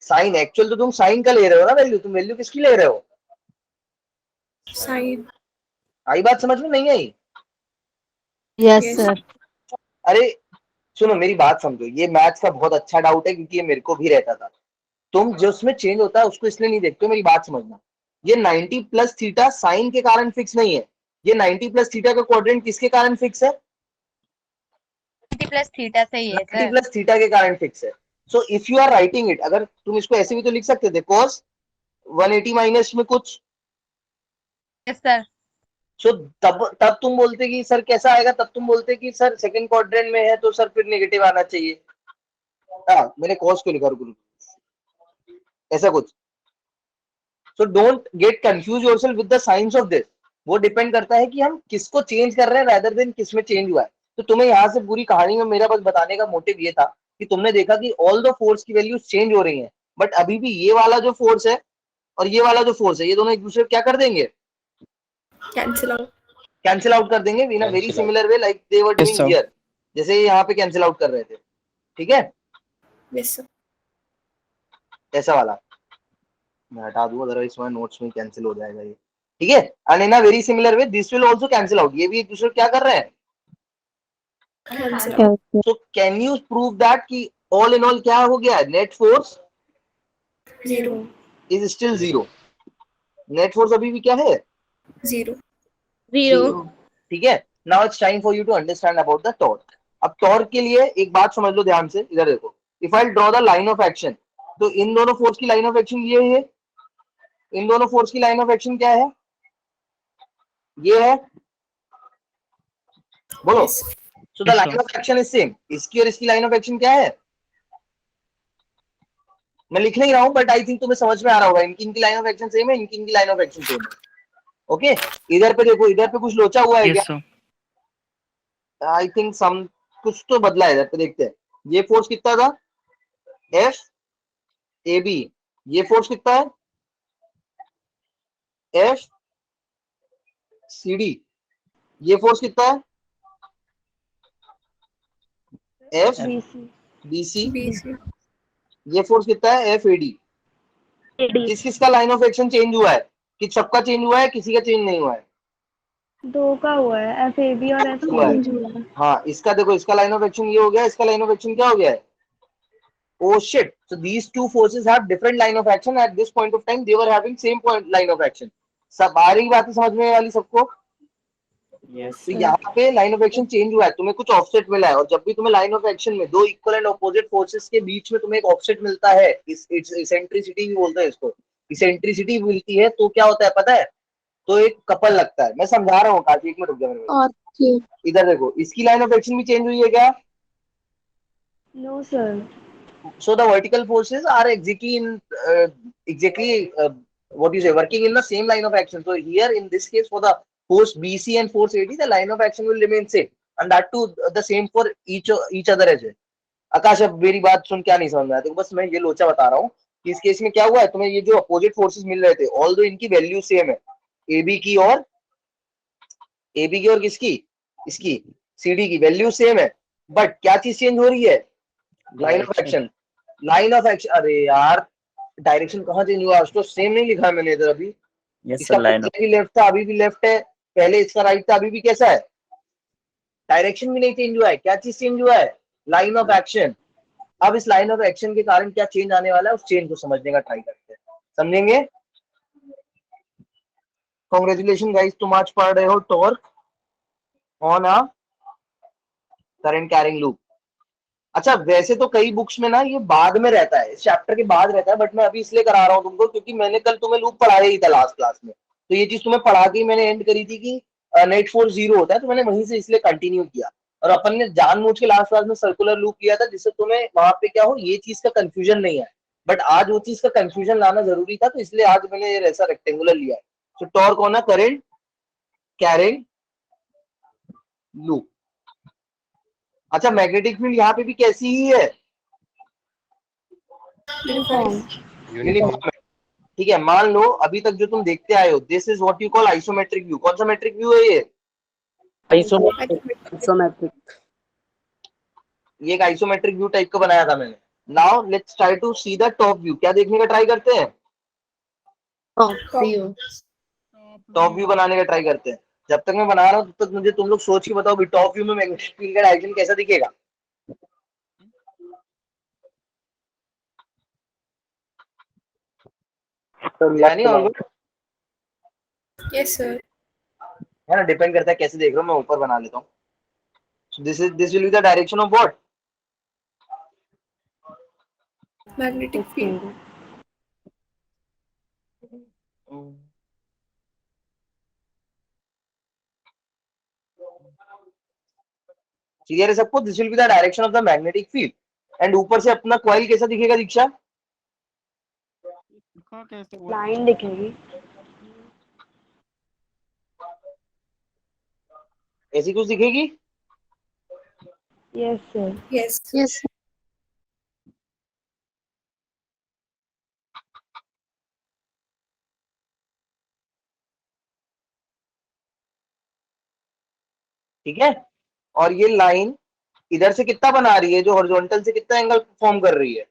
साइन। एक्चुअल तो तुम साइन का ले रहे हो ना वैल्यू, तुम वैल्यू किसकी ले रहे हो? साइन। आई बात समझ में नहीं आई? Yes sir. अरे सुनो मेरी बात समझो, ये मैथ्स का बहुत अच्छा डाउट है क्योंकि ये मेरे को भी रहता था। तुम जो उसमें चेंज होता है उसको इसलिए नहीं देखते हो, मेरी बात समझना। ये 90 प्लस थीटा साइन के कारण फिक्स नहीं है, ये 90 प्लस थीटा का क्वाड्रेंट किसके कारण फिक्स है? 90 प्लस थीटा से ही है 90 सर। प्लस थीटा के कारण फिक्स है। So if you are writing it, अगर तुम इसको ऐसे भी तो लिख सकते थे, cos 180 माइनस में कुछ। Yes sir. सो तब तुम बोलते कि सर कैसा आएगा, तब तुम बोलते कि सर सेकंड क्वाड्रेंट में है तो सर फिर नेगेटिव आना चाहिए। मैंने cos क्यों लिखा, रुको ऐसा कुछ। So don't get confuse yourself with the science of this. वो डिपेंड करता है कि हम किसको चेंज कर रहे हैं रादर देन किसमें चेंज हुआ है। तो तुम्हें यहाँ से पूरी कहानी में मेरा बस बताने का मोटिव ये था कि तुमने देखा कि ऑल द फोर्स की वैल्यूज चेंज हो रही हैं, बट अभी भी ये वाला जो फोर्स है और ये वाला जो फोर्स है, ये दोनों एक दूसरे को क्या कर देंगे? कैंसिल आउट कर देंगे in a very similar way like they were doing here, जैसे यहाँ पे कैंसिल आउट कर रहे थे। ठीक है, ऐसा वाला मैं हटा दूं, अदरवाइज तुम्हारे नोट्स में कैंसिल हो जाएगा ये। ठीक है, and in a very similar way this will also cancel out, ये भी एक दूसरे को क्या कर रहे हैं? So can you prove that कि ऑल इन ऑल क्या हो गया? Net force is still zero. Net force अभी भी क्या है? जीरो। ठीक है, now it's time for you to understand about the torque. अब टॉर्क के लिए एक बात समझ लो ध्यान से, इधर देखो। If I draw the line of action, तो इन दोनों फोर्स की लाइन ऑफ एक्शन ये है, इन दोनों फोर्स की लाइन ऑफ एक्शन क्या है? ये है, बोलो। So the line of action is same. इसकी और इसकी लाइन ऑफ एक्शन क्या है? मैं लिख नहीं रहा हूं बट आई थिंक तुम्हें समझ में आ रहा होगा, इनकी लाइन ऑफ एक्शन सेम है, इनकी लाइन ऑफ एक्शन सेम है। ओके, इधर पे देखो, इधर पे कुछ लोचा हुआ है क्या? आई थिंक सम कुछ तो बदला है, इधर पे देखते हैं। ये फोर्स कितना था? F A B. ये फोर्स कितना है? F C D. ये फोर्स कितना है? F B C. ये फोर्स कितना है? F A D. किस किस का लाइन ऑफ एक्शन चेंज हुआ है? कि सबका चेंज हुआ है, किसी का चेंज नहीं हुआ है? दो का हुआ है, FAB और हुआ है। FCD। हाँ, इसका देखो, इसका लाइन ऑफ एक्शन ये हो गया, इसका लाइन ऑफ एक्शन क्या हो गया है? Oh shit! So these two forces have different line of action. At this point of time, they were having same point line of action. सब आ रही बातें समझ में वाली सबको? तो यहाँ पे लाइन ऑफ एक्शन चेंज हुआ है, तुम्हें कुछ ऑफसेट मिला है, और जब भी तुम्हें लाइन ऑफ एक्शन में दो इक्वल एंड ऑपोजिट फोर्सेस के बीच में तुम्हें एक ऑफसेट मिलता है, इसेंट्रिसिटी भी बोलते हैं इसको, इसेंट्रिसिटी मिलती है तो क्या होता है पता है? तो एक कपल लगता है। मैं समझा रहा हूँ काफी, एक मिनट रुक जा मेरे को। इधर देखो, इसकी लाइन ऑफ एक्शन भी चेंज हुई है क्या? No sir. So the vertical forces are exactly what you say, working in the same line of action. So here in this case, for the force BC and force AD, the line of action will remain same, and that too the same for each other as well. आकाश, अब मेरी बात सुन, क्या नहीं समझ में आया? देखो बस मैं ये लोचा बता रहा हूँ कि इस केस में क्या हुआ है, तुम्हें ये जो अपोजिट फोर्सेस मिल रहे थे, ऑल दो इनकी वैल्यू सेम है, AB की और किसकी? इसकी CD की वैल्यू सेम है, बट क्या चीज चेंज हो रही है? Line of action. Line of action, अरे यार डायरेक्शन कहाँ चेंज हुआ? उसको सेम नहीं लिखा है मैंने इधर अभी। इसका पहले भी लेफ्ट था, अभी भी लेफ्ट है, पहले इसका राइट था, अभी भी कैसा है? डायरेक्शन भी नहीं चेंज हुआ है। क्या चीज चेंज हुआ है? Line of action. अब इस लाइन ऑफ एक्शन के कारण क्या चेंज आने वाला है, उस चेंज को समझने का ट्राई करते हैं, समझेंगे? कॉन्ग्रेचुलेशन गाइस, तुम आज पढ़ रहे हो torque on a current carrying loop. अच्छा, वैसे तो कई बुक्स में ना ये बाद में रहता है, इस चैप्टर के बाद रहता है, बट मैं अभी इसलिए करा रहा हूँ तुमको क्योंकि मैंने कल तुम्हें लूप पढ़ाया ही था लास्ट क्लास में, तो ये चीज तुम्हें पढ़ा के मैंने एंड करी थी कि नेट फोर्स जीरो होता है, तो मैंने वहीं से इसलिए कंटिन्यू किया। और अपन ने जानबूझ के लास्ट क्लास में सर्कुलर लूप लिया था जिससे तुम्हें वहां पे क्या हो, ये चीज का कंफ्यूजन नहीं है, बट आज वो चीज का कंफ्यूजन लाना जरूरी था, तो इसलिए आज मैंने ऐसा रेक्टेंगुलर लिया है। तो torque on a current carrying loop. अच्छा, मैग्नेटिक फील्ड यहाँ पे भी कैसी ही है? Uniform. यूनिफॉर्म है, ठीक है। मान लो अभी तक जो तुम देखते आए हो, this is what you call isometric view. कौन सा मेट्रिक व्यू है ये? आइसोमेट्रिक। ये एक आइसोमेट्रिक व्यू टाइप का बनाया था मैंने। Now let's try to see the top view. क्या देखने का ट्राई करते हैं? टॉप व्यू बनाने का ट्राई करते हैं। जब तक मैं बना रहा हूँ तब तक मुझे तुम लोग सोच के बताओ भी टॉप व्यू में मैग्नेटिक फील्ड का डायरेक्शन कैसा दिखेगा? So यानी left और line. Yes, sir. है ना, डिपेंड करता है कैसे देख रहा हूँ। मैं ऊपर बना लेता हूँ। This will be the direction of what? Magnetic field. Clear है सबको? This will be the direction of the magnetic field. And ऊपर से अपना कॉइल कैसा दिखेगा दीक्षा? लाइन दिखेगी। ऐसी कुछ दिखेगी? Yes sir. Yes. यस ठीक है। और ये लाइन इधर से कितना बना रही है? जो हॉरिजॉन्टल से कितना एंगल फॉर्म कर रही है?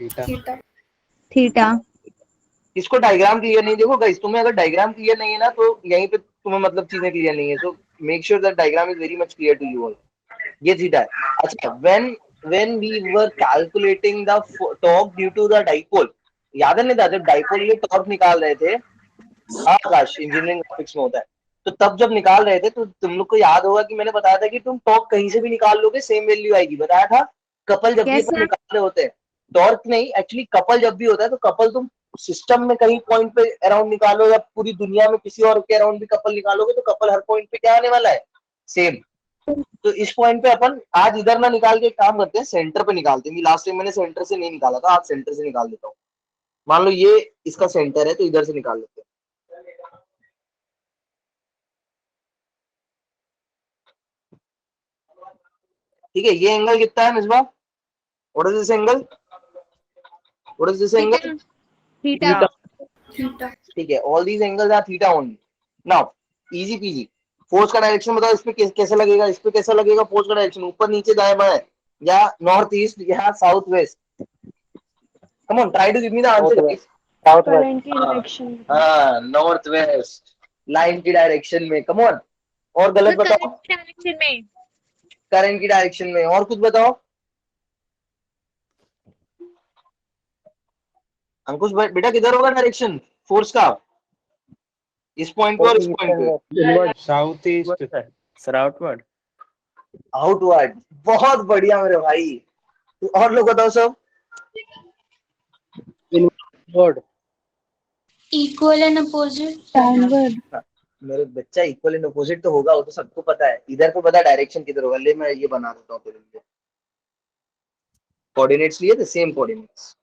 Theta. थीटा। इसको डायग्राम क्लियर नहीं। देखो गाइस, तुम्हें अगर डायग्राम क्लियर नहीं है ना तो यहीं पे तुम्हें मतलब चीजें क्लियर नहीं है। So make sure that diagram is very much clear to you all. ये थीटा है। अच्छा, when we were calculating the torque due to the dipole, याद है नहीं था जब डाइपोल के टॉर्क निकाल रहे थे? हाँ आकाश, इंजीनियरिंग ग्राफिक्स में होता है। तो तब जब निकाल रहे थे तो तुम लोग को याद होगा कि मैंने बताया था कि तुम टॉर्क कहीं से भी निकाल लोगे सेम वैल्यू आएगी। बताया था। कपल जब भी Yes, अपन sir. निकाल रहे होते हैं, टॉर्क नहीं एक्चुअली कपल जब भी होता है तो कपल तुम सिस्टम में कहीं पॉइंट पे अराउंड निकालो या पूरी दुनिया में किसी और के अराउंड भी कपल निकालोगे तो कपल हर पॉइंट पे क्या आने वाला है? सेम। तो इस पॉइंट पे अपन आज इधर ना निकाल के एक काम करते हैं, सेंटर पे निकालते हैं। लास्ट टाइम मैंने सेंटर से नहीं निकाला था, आज सेंटर से निकाल देता हूँ। मान लो ये इसका सेंटर है तो इधर से निकाल लेते हैं। ठीक है, ये एंगल कितना है Misba? What is this angle? What is this angle? Theta. Theta. ठीक है, all these angles are theta only. Now easy peasy. Force का डायरेक्शन बताओ, इस पे कैसे लगेगा? इस पे कैसा लगेगा फोर्स का डायरेक्शन? ऊपर नीचे दाएं बाएं या नॉर्थ ईस्ट या south west? Come on, try to give me the answer guys. Southwest. Current की डायरेक्शन। हाँ, नॉर्थ वेस्ट लाइन की डायरेक्शन में। कम ऑन, और गलत बताओ। डायरेक्शन में। करंट की डायरेक्शन में। और कुछ बताओ अंकुश बेटा, किधर होगा डायरेक्शन फोर्स का? इस पॉइंट पे और इस पॉइंट पे? South east sir, outward. Outward. बहुत बढ़िया मेरे भाई। तो और लोग बताओ सब। Inward. Equal and opposite. Downward. मेरे बच्चा इक्वल एंड अपोजिट तो होगा, वो तो सबको पता है। इधर को पता डायरेक्शन किधर होगा। ले मैं ये बना देता हूँ तेरे लिए। कोऑर्डिनेट्स लिए थे, same coordinates.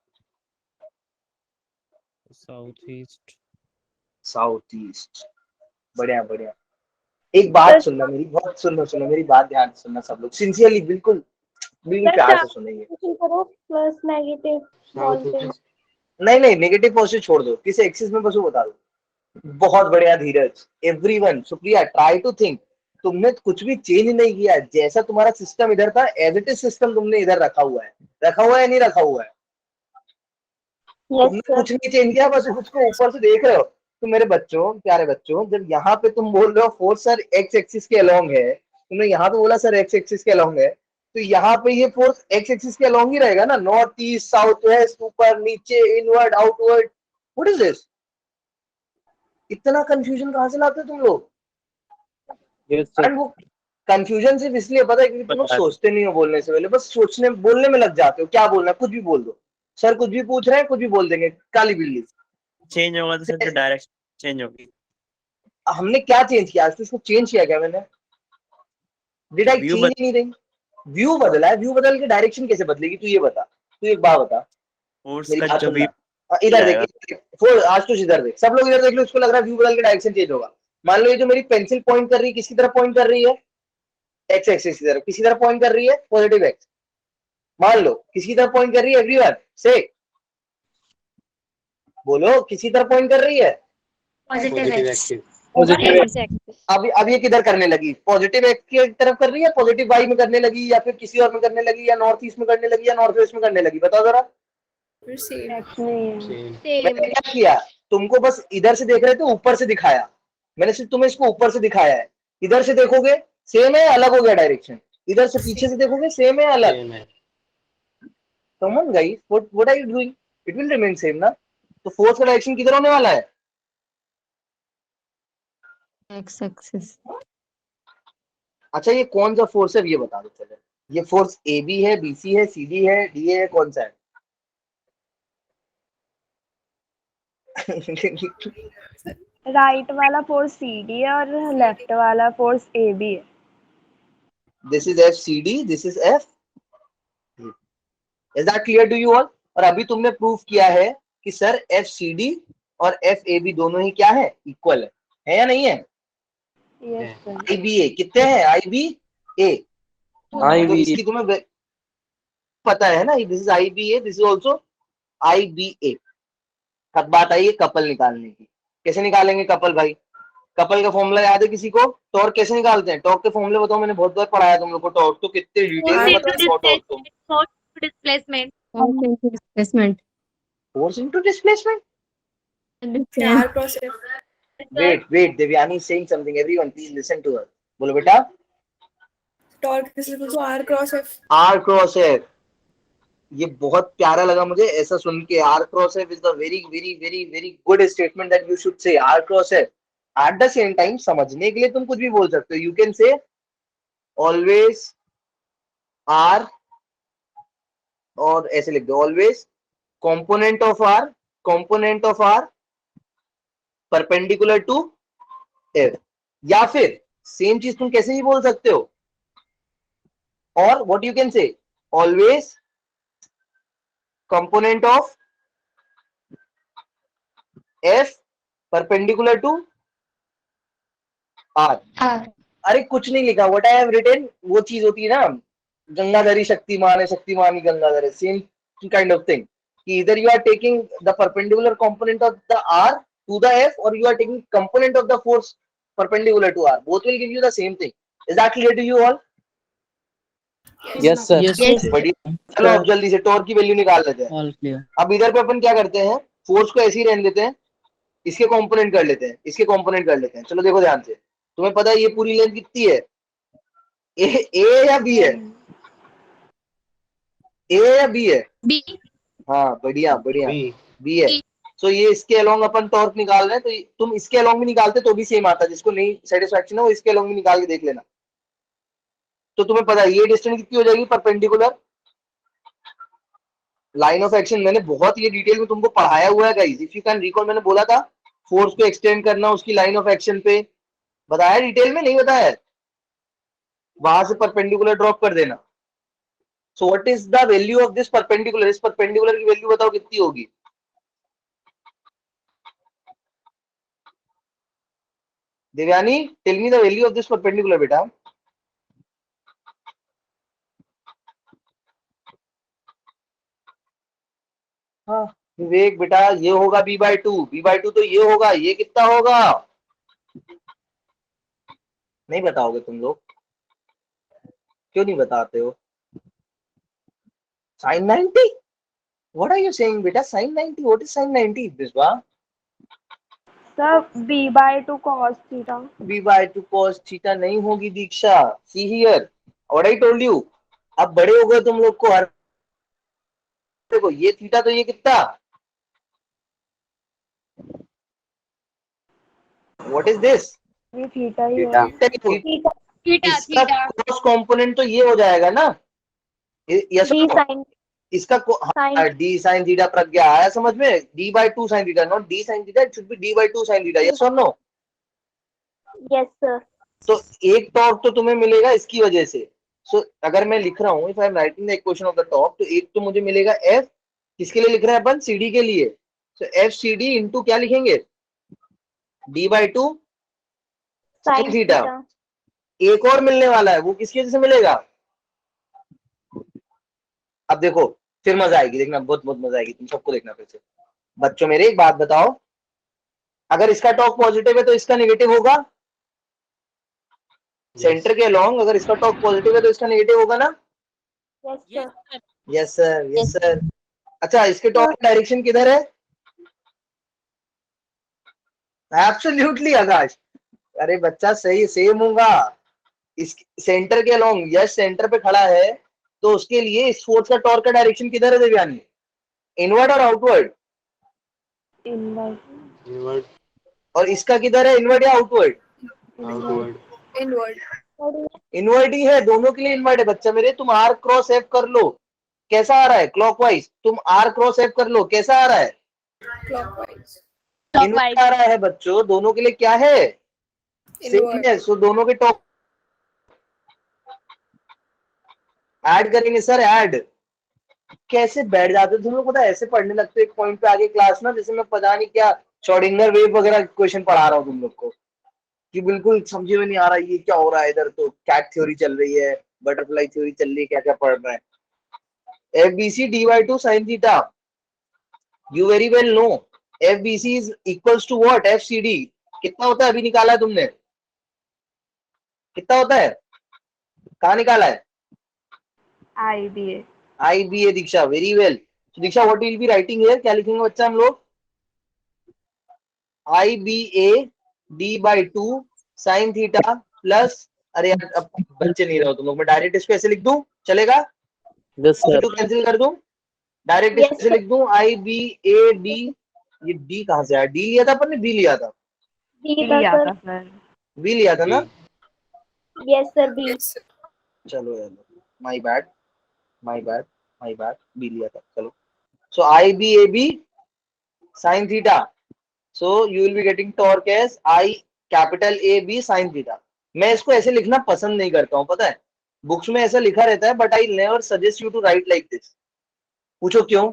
South east. South east. बढ़िया बढ़िया। एक बात सुनना मेरी, बहुत सुनना मेरी बात ध्यान से सुनना सब लोग, सिंसियरली, बिल्कुल बिल्कुल प्यार से सुनिए। प्लस नेगेटिव नहीं, नेगेटिव पॉजिटिव छोड़ दो, किस एक्सिस में बसो बता दो। बहुत बढ़िया Dheeraj. Everyone, Supriya, try to think. तुमने कुछ भी चेंज नहीं किया, जैसा तुम्हारा सिस्टम इधर था एज इट इज सिस्टम तुमने इधर रखा हुआ है। रखा हुआ है नहीं रखा हुआ है? तुमने कुछ नहीं चेंज किया, बस उसको ऊपर से देख रहे हो। तो मेरे बच्चों, प्यारे बच्चों, जब यहाँ पे तुम बोल रहे हो फोर्स सर एक्स एक्सिस के अलोंग है, तुमने यहाँ पे बोला सर एक्स एक्सिस के अलोंग है, तो यहाँ पे ये फोर्स एक्स एक्सिस के अलोंग ही रहेगा ना। नॉर्थ ईस्ट साउथ वेस्ट, ऊपर नीचे, inward outward. What is this? इतना कंफ्यूजन कहाँ से लाते हो तुम लोग? Yes sir. एंड वो कंफ्यूजन सिर्फ इसलिए पता है क्योंकि तुम लोग सोचते नहीं हो बोलने से पहले, बस सोचने बोलने में लग जाते हो। क्या बोलना है कुछ भी बोल दो। सर कुछ भी पूछ रहे हैं, कुछ भी बोल देंगे, काली बिल्ली। चेंज होगा तो सर डायरेक्शन चेंज होगी। हमने क्या चेंज किया? आज तो इसको चेंज किया क्या मैंने? Did I View change anything? View बदला है। व्यू बदल के डायरेक्शन कैसे बदलेगी? तू ये बता, तू एक बात बता। फोर्स मेरी का बात जो सुनना। व्यू इधर जाएगा। देख, आज तो इधर देख, सब लोग इधर देख लो। इसको लग रहा है व्यू बदल के डायरेक्शन चेंज होगा। मान लो ये जो मेरी पेंसिल पॉइंट कर रही है, किसकी तरफ पॉइंट कर रही है? एक्स एक्सिस की तरफ। किसी तरफ पॉइंट कर रही है? Positive x. मान लो किसकी तरफ पॉइंट कर रही है? एवरीवन से बोलो, किसी तरफ पॉइंट कर रही है? Positive x. अब ये किधर करने लगी? पॉजिटिव एक्स की तरफ कर रही है, पॉजिटिव वाई में करने लगी, या फिर किसी और में करने लगी, या नॉर्थ ईस्ट में करने लगी, या नॉर्थ वेस्ट में करने लगी? बताओ जरा। एक्स नहीं है। मैंने क्या किया, तुमको बस इधर से देख रहे थे, ऊपर से दिखाया। मैंने सिर्फ तुम्हें इसको ऊपर से दिखाया है। इधर से देखोगे सेम है, अलग हो गया डायरेक्शन। इधर से पीछे से देखोगे सेम है, अलग। Come on guys, what are you doing? It will remain same ना। तो फोर्स का डायरेक्शन किधर होने वाला है? X axis. अच्छा, ये कौन सा फोर्स है ये बता दो। चलो, ये फोर्स ए बी है, बी सी है, सी डी है, डी है, कौन सा है? राइट वाला फोर्स सी डी है और लेफ्ट वाला फोर्स ए बी है। This is F C D, this is F. Is that clear to you all? और अभी तुमने प्रूफ किया है कि सर एफ सी डी और एफ ए बी दोनों ही क्या है? इक्वल है या नहीं है? Yes sir. I B A कितने हैं? आई बी ए। आई तो बी इसकी तुम्हें पता है ना, this is I B A, this is also I B A. अब बात आई है कपल निकालने की। कैसे निकालेंगे कपल भाई? कपल का फॉर्मूला याद है किसी को? टॉर्क कैसे निकालते हैं? टॉर्क के फॉर्मूले बताओ, मैंने बहुत बार पढ़ाया तुम लोग को टॉर्क, तो कितने डिटेल में बताओ टॉर्क तुम। Displacement. Displacement. Force into displacement. Wait, Devyani is saying something, everyone please listen to her. बोलो बेटा। Torque is equal to R cross F. R cross F, ये बहुत प्यारा लगा मुझे ऐसा सुन के। R cross F is the very very very very good statement that you should say. R cross F. At the same time समझने के लिए तुम कुछ भी बोल सकते हो। You can say always R, और ऐसे लिख दो always component of R perpendicular to F. या फिर सेम चीज तुम कैसे ही बोल सकते हो, और what you can say always component of F perpendicular to R. अरे कुछ नहीं लिखा, व्हाट आई हैव रिटन वो चीज होती है ना, गंगाधरी शक्तिमान है, शक्तिमान ही गंगाधर है, सेम काइंड ऑफ थिंग। कि इधर you are taking the perpendicular component of the R to the F, और you are taking component of the force perpendicular to R, both will give you the same thing. Is that clear to you all? Yes sir. बढ़िया। चलो अब जल्दी से torque की value निकाल लेते हैं। All clear. अब इधर पे अपन क्या करते हैं, फोर्स को ऐसे ही रहने देते हैं, इसके कंपोनेंट कर लेते हैं, इसके कंपोनेंट कर लेते हैं। चलो देखो ध्यान से, तुम्हें पता है ये पूरी लेंथ कितनी है? ए या बी है? ए या बी है? बी। हाँ बढ़िया बढ़िया, बी है। सो ये इसके अलोंग अपन टॉर्क निकाल रहे हैं, तो तुम इसके अलोंग भी निकालते तो भी सेम आता। जिसको नहीं सेटिस्फैक्शन है वो इसके अलोंग भी निकाल के देख लेना। तो तुम्हें पता है ये डिस्टेंस कितनी हो जाएगी परपेंडिकुलर लाइन ऑफ एक्शन। मैंने बहुत ये डिटेल में तुमको पढ़ाया हुआ है guys, if you can recall. मैंने बोला था फोर्स को एक्सटेंड करना उसकी लाइन ऑफ एक्शन पे, बताया डिटेल में? नहीं बताया? वहां से परपेंडिकुलर ड्रॉप कर देना। So what is the value of this perpendicular? इस परपेंडिकुलर की वैल्यू बताओ कितनी होगी? Devyani tell me the value of this perpendicular बेटा। हाँ विवेक बेटा, ये होगा b/2। b/2 तो ये होगा, ये कितना होगा? नहीं बताओगे तुम लोग? क्यों नहीं बताते हो? sin 90? What are you saying बेटा? sin 90? What is sin 90? Biswa? Sir b/2 cos theta. b/2 cos theta नहीं होगी दीक्षा। See here, what I told you। अब बड़े हो गए तुम लोग को, हर देखो ये थीटा तो ये कितना? What is this? ये थीटा ही है। इसका cos कंपोनेंट तो ये हो जाएगा ना? यस d sin इसका डी साइन थीटा। प्रज्ञा आया समझ में? d/2 sin theta, not d sin theta, it should B d/2 sin theta. Yes और नो? Yes sir. तो एक टॉर्क तो तुम्हें मिलेगा इसकी वजह से। सो अगर मैं लिख रहा हूँ, if I am writing the equation of the torque, तो एक तो मुझे मिलेगा f, किसके लिए लिख रहे हैं अपन? cd के लिए। सो f cd इंटू क्या लिखेंगे? d/2 sin theta. एक और मिलने वाला है, वो किसकी वजह से मिलेगा? अब देखो फिर मजा आएगी, देखना बहुत बहुत मजा आएगी, तुम सबको देखना फिर से। बच्चों मेरे एक बात बताओ, अगर इसका टॉर्क पॉजिटिव है तो इसका नेगेटिव होगा। सेंटर के अलोंग अगर इसका टॉर्क पॉजिटिव है तो इसका नेगेटिव होगा ना? Yes, sir. Yes sir, yes sir. अच्छा, इसके टॉर्क डायरेक्शन किधर है? एब्सोल्युटली आकाश, अरे बच्चा सही, सेम होगा। इस सेंटर के अलोंग, यस सेंटर पे खड़ा है तो उसके लिए इस फोर्स का टॉर्क का डायरेक्शन किधर है देवयानी? इनवर्ड और आउटवर्ड? इनवर्ड। और इसका किधर है, इनवर्ड या आउटवर्ड? Inward. इनवर्ड ही है, दोनों के लिए इनवर्ड है बच्चा मेरे। तुम आर क्रॉस एफ कर लो, कैसा आ रहा है क्लॉकवाइज? तुम आर क्रॉस एफ कर लो, कैसा आ रहा है? Clockwise. इनवर्ड आ रहा है बच्चों, दोनों के लिए क्या है? Same Inward. है। सो दोनों के टॉप ऐड करेंगे सर, ऐड। कैसे बैठ जाते हो तुम लोग, पता है ऐसे पढ़ने लगते हो एक पॉइंट पे आगे क्लास ना, जैसे मैं पता नहीं क्या श्रोडिंगर वेव वगैरह क्वेश्चन पढ़ा रहा हूँ तुम लोग को, कि बिल्कुल समझे में नहीं आ रहा ये क्या हो रहा है। इधर तो कैट थ्योरी चल रही है, बटरफ्लाई थ्योरी चल रही है, क्या क्या पढ़ रहा है। FBC dy2 sin theta, you very well know FBC is equals to what? FCD कितना होता है? अभी निकाला है तुमने, कितना होता है? कहाँ निकाला है? IBA। IBA Diksha, very well. तो Diksha what will be writing here, क्या लिखेंगे बच्चा हम लोग? IBA d/2 sin theta plus, अरे यार अब बच्चे नहीं रहो तुम लोग, मैं डायरेक्ट इसको ऐसे लिख दूं, चलेगा? Yes sir. कैंसिल कर दूं, डायरेक्ट इसको ऐसे लिख दूं, IBAD। ये डी कहां से आया? डी लिया था अपन ने, बी लिया था? लिया था सर। बी लिया था ना? Yes sir, B. Yes, sir. चलो यार, my bad, my bad, my bad, B लिया था। चलो, so IBAB sin theta, so you will be getting torque as I capital AB sin theta. मैं इसको ऐसे लिखना पसंद नहीं करता हूँ, पता है बुक्स में ऐसा लिखा रहता है, but I never suggest you to write like this. पूछो क्यों?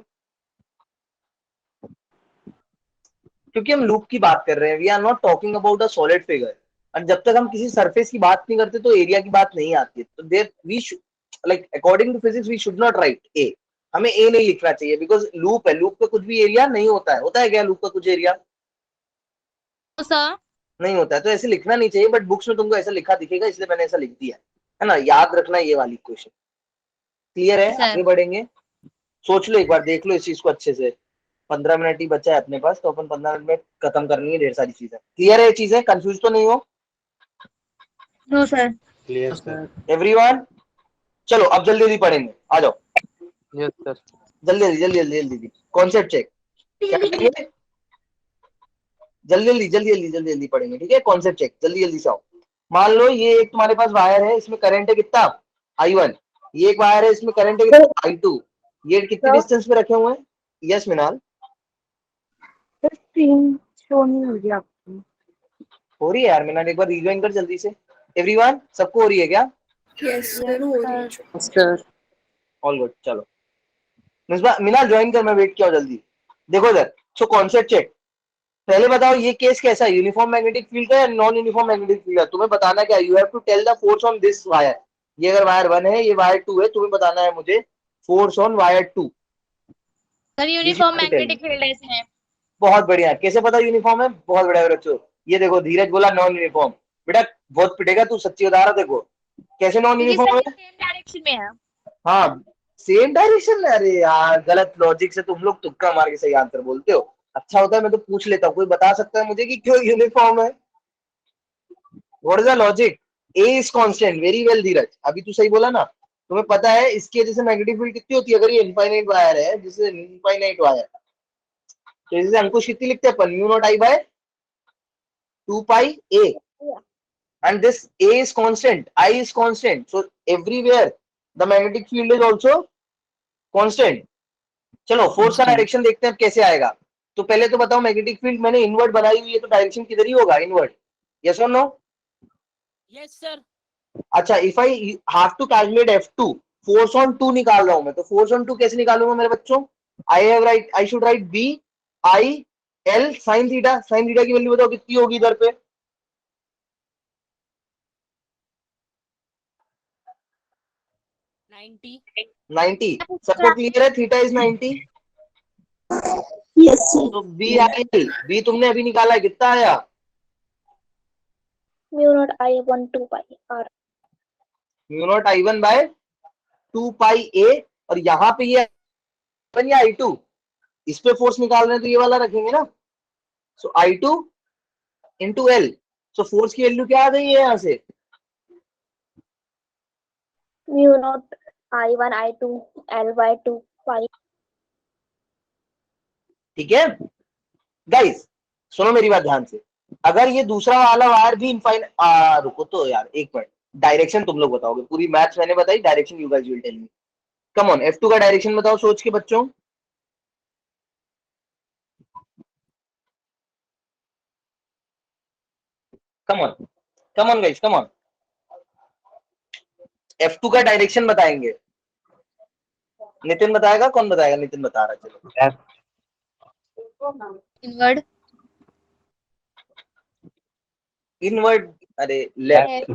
क्योंकि हम लूप की बात कर रहे हैं, we are not talking about a solid figure. और जब तक हम किसी सरफेस की बात नहीं करते तो एरिया की बात नहीं आती है। तो there we like according to physics we should not write A, हमें ए नहीं लिखना चाहिए, बिकॉज लूप है, लूप का कुछ भी एरिया नहीं होता है। होता है क्या लूप का कुछ एरिया? सर नहीं होता है, तो ऐसे लिखना नहीं चाहिए, बट बुक्स में तुमको ऐसा लिखा दिखेगा, इसलिए मैंने ऐसा लिख दिया है ना। याद रखना ये वाली क्वेश्चन, क्लियर है? सर। आगे बढ़ेंगे, सोच लो एक बार, देख लो इस चीज को अच्छे से। 15 मिनट ही बचा है अपने पास, तो अपन 15 मिनट में खत्म करनी है ढेर सारी चीजें। क्लियर है ये चीजें? कंफ्यूज तो नहीं हो? No sir. Clear sir. Everyone, चलो अब जल्दी जल्दी पढ़ेंगे, आ जाओ यस सर। जल्दी जल्दी जल्दी जल्दी जल्दी। कॉन्सेप्ट चेक, क्या करेंगे? जल्दी जल्दी जल्दी जल्दी जल्दी जल्दी पढ़ेंगे, ठीक है? कॉन्सेप्ट चेक जल्दी जल्दी से आओ। मान लो ये एक तुम्हारे पास वायर है, इसमें करंट है कितना? I1। ये एक वायर है, इसमें करंट है कितना? I2। ये कितनी डिस्टेंस पे रखे हुए हैं? यस मिनाल, स्क्रीन शो नहीं हो रही आपकी। हो रही है यार मिनाल, एक बार रिज्वाइन कर जल्दी से। एवरीवन, सबको हो रही है क्या? Yes, sir. हो रही है। सर। ऑल गुड, चलो मिनाल ज्वाइन कर, मैं वेट किया जल्दी। देखो इधर, सो कॉन्सेप्ट चेक। पहले बताओ ये केस कैसा है, यूनिफॉर्म मैग्नेटिक फील्ड है या नॉन यूनिफॉर्म मैग्नेटिक फील्ड है? तुम्हें बताना क्या, you have to tell the force on this wire. ये अगर वायर 1 है, ये वायर 2 है, तुम्हें बताना है मुझे force on wire 2। Sir uniform magnetic field ऐसे है। बहुत बढ़िया, कैसे पता यूनिफॉर्म है? बहुत बढ़िया बच्चों, ये देखो धीरज बोला नॉन यूनिफॉर्म। बेटा बहुत पिटेगा तू, सच्ची बता रहा, देखो कैसे नॉन क्योंकि यूनिफॉर्म सर है। सेम डायरेक्शन में है। हाँ सेम डायरेक्शन में, अरे यार गलत लॉजिक से तुम लोग तुक्का मार के सही आंसर बोलते हो। अच्छा होता है मैं तो पूछ लेता हूँ, कोई बता सकता है मुझे कि क्यों यूनिफॉर्म है? What is the logic? A is constant, very well Dheeraj, अभी तू सही बोला ना। तुम्हें पता है इसकी वजह से मैग्नेटिक फील्ड कितनी होती है? अगर ये इनफाइनाइट वायर है, जिसे इनफाइनाइट वायर, तो इसे अंकुश कितनी लिखते हैं अपन? Mu naught I by 2 pi A, and this A is constant, I is constant, so everywhere the magnetic field is also constant। चलो फोर्स का डायरेक्शन देखते हैं अब कैसे आएगा। तो पहले तो बताओ, मैग्नेटिक फील्ड मैंने इनवर्ट बनाई हुई है, तो डायरेक्शन किधर ही होगा? इनवर्ट, यस और नो? Yes sir. अच्छा, if I have to calculate F2, force on 2 निकाल रहा हूं मैं, तो फोर्स ऑन 2 कैसे निकालूंगा मेरे बच्चों? I should write B I L sin theta. sin theta की वैल्यू बताओ कितनी होगी इधर पे? 90। 90। सबको क्लियर है? Theta is 90। Yes, sir. तो बी तुमने अभी निकाला है, कितना आया? Mu naught I1 2 pi R. Mu naught I1 by 2 pi A, और यहाँ पे ये I1 या I2, इस पे फोर्स निकाल रहे हैं तो ये वाला रखेंगे ना। सो I2 into L. So force की वैल्यू क्या आ गई है यहाँ से? Mu naught I1 I2 L by 2 pi. ठीक है गाइस, सुनो मेरी बात ध्यान से। अगर ये दूसरा वाला वायर भी इनफाइनाइट, रुको तो यार एक मिनट, डायरेक्शन तुम लोग बताओगे, पूरी मैथ्स मैंने बताई, direction you guys will tell me. Come on, F2 का डायरेक्शन बताओ सोच के बच्चों। Come on guys, come on. F2 का डायरेक्शन बताएंगे। नितिन बताएगा? कौन बताएगा? नितिन बता रहा है, चलो। इनवर्ड। इनवर्ड, अरे लेफ्ट,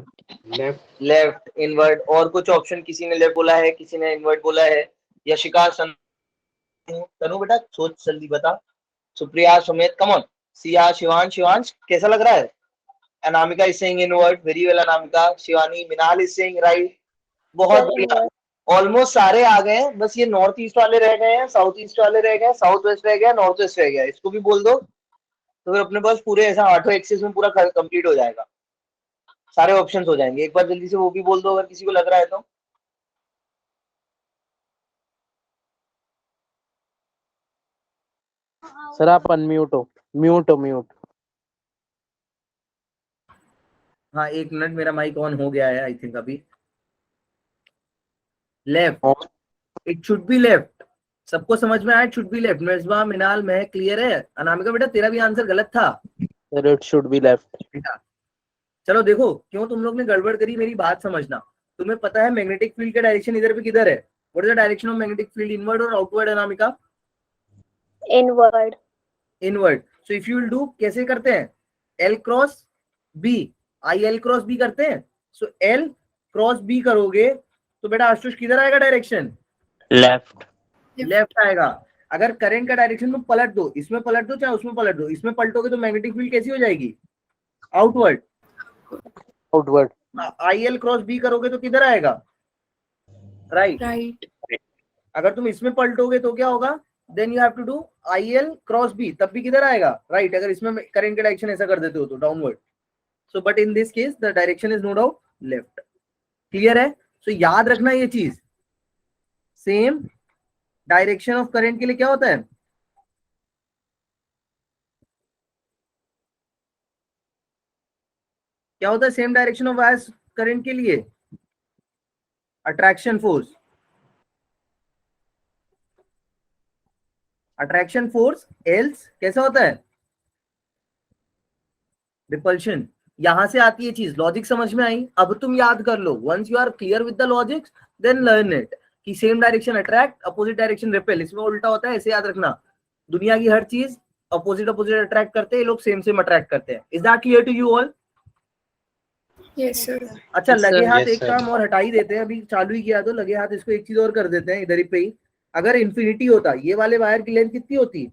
लेफ्ट इनवर्ड। और कुछ ऑप्शन? किसी ने लेफ्ट बोला है, किसी ने इनवर्ड बोला है। यशिका, तनु बेटा सोच जल्दी बता। Supriya, Sumit, come on. सिया, शिवांश, कैसा लग रहा है? Anamika is saying inward, very well Anamika. Shivani, Minal is saying right, बहुत बढ़िया। ऑलमोस्ट सारे आ गए हैं, बस ये नॉर्थ ईस्ट वाले रह गए हैं, साउथ ईस्ट वाले रह गए, साउथ वेस्ट रह गया, नॉर्थ वेस्ट रह गया। इसको भी बोल दो तो फिर अपने पास पूरे ऐसा 8 एक्सेस में पूरा कंप्लीट हो जाएगा, सारे ऑप्शंस हो जाएंगे। एक बार जल्दी से वो भी बोल दो अगर किसी को लग रहा है तो। सर आप अनम्यूट हो, म्यूट। हाँ एक मिनट, मेरा माइक ऑन हो गया है आई थिंक अभी। Left, it should be left. सबको समझ में आया? It should be left. Mirzaba, Minal, मैं क्लियर है? अनामिका बेटा तेरा भी आंसर गलत था। Sir it should be left. चलो देखो क्यों तुम लोग ने गड़बड़ करी, मेरी बात समझना। तुम्हें पता है मैग्नेटिक फील्ड का डायरेक्शन इधर पे किधर है? What is the direction of magnetic field, inward और outward Anamika? Inward. Inward. So if you will do, कैसे करते हैं? L cross B, IL cross B करते हैं। सो L क्रॉस B करोगे तो बेटा आशुष किधर आएगा डायरेक्शन? लेफ्ट। लेफ्ट आएगा। अगर करंट का डायरेक्शन में पलट दो, इसमें पलट दो चाहे उसमें पलट दो, इसमें पलटोगे तो मैग्नेटिक फील्ड कैसी हो जाएगी? आउटवर्ड। IL क्रॉस B करोगे तो किधर आएगा? राइट। अगर तुम इसमें पलटोगे तो क्या होगा? Then you have to do IL cross B, तब भी किधर आएगा? राइट। अगर इसमें करंट का डायरेक्शन ऐसा कर देते हो तो downward. So but in this case the direction is no doubt left. Clear है? सो याद रखना ये चीज, सेम डायरेक्शन ऑफ करंट के लिए क्या होता है? क्या होता है same direction of wires current के लिए? Attraction force. Attraction force else कैसा होता है? रिपल्शन। यहां से आती है चीज। लॉजिक समझ में आई? अब तुम याद कर लो, once you are clear with the logics then learn it, कि same direction attract, opposite direction repel. इसमें उल्टा होता है, ऐसे याद रखना। दुनिया की हर चीज अपोजिट अट्रैक्ट करते हैं, ये लोग सेम अट्रैक्ट करते हैं। Is that clear to you all? Yes sir. अच्छा लगे हाथ एक काम और हटा ही देते हैं, अभी चालू ही किया तो लगे हाथ इसको एक चीज और कर देते हैं इधर ही पे ही। अगर इन्फिनिटी होता, ये वाले वायर की लेंथ कितनी होती?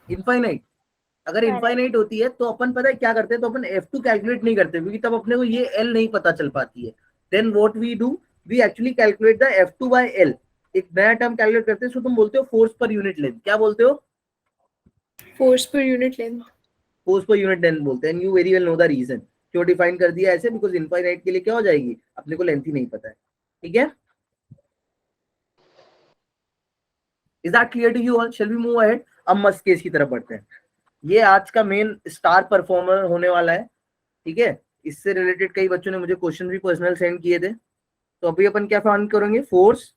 इनफाइनाइट। अगर इनफाइनाइट होती है तो अपन पता है क्या करते हैं, तो अपन F2 कैलकुलेट नहीं करते क्योंकि तब अपने को ये L नहीं पता चल पाती है। Then what we do, we actually calculate the F2 by L। एक नया टर्म कैलकुलेट करते हैं, सो तुम बोलते हो फोर्स पर यूनिट लेंथ। क्या बोलते हो? फोर्स पर यूनिट लेंथ। फोर्स पर यूनिट लेंथ बोलते हैं। You very well know the reason क्यों डिफाइन कर दिया ऐसे, बिकॉज इनफाइनाइट के लिए क्या हो जाएगी, अपने को लेंथ ही नहीं पता है। ठीक है? Is that clear to you all? Shall we move ahead? अब मस्त केस की तरफ बढ़ते हैं। ये आज का मेन स्टार परफॉर्मर होने वाला है। ठीक है? इससे रिलेटेड कई बच्चों ने मुझे क्वेश्चन भी पर्सनल सेंड किए थे। तो अभी अपन क्या फाइंड करेंगे? फोर्स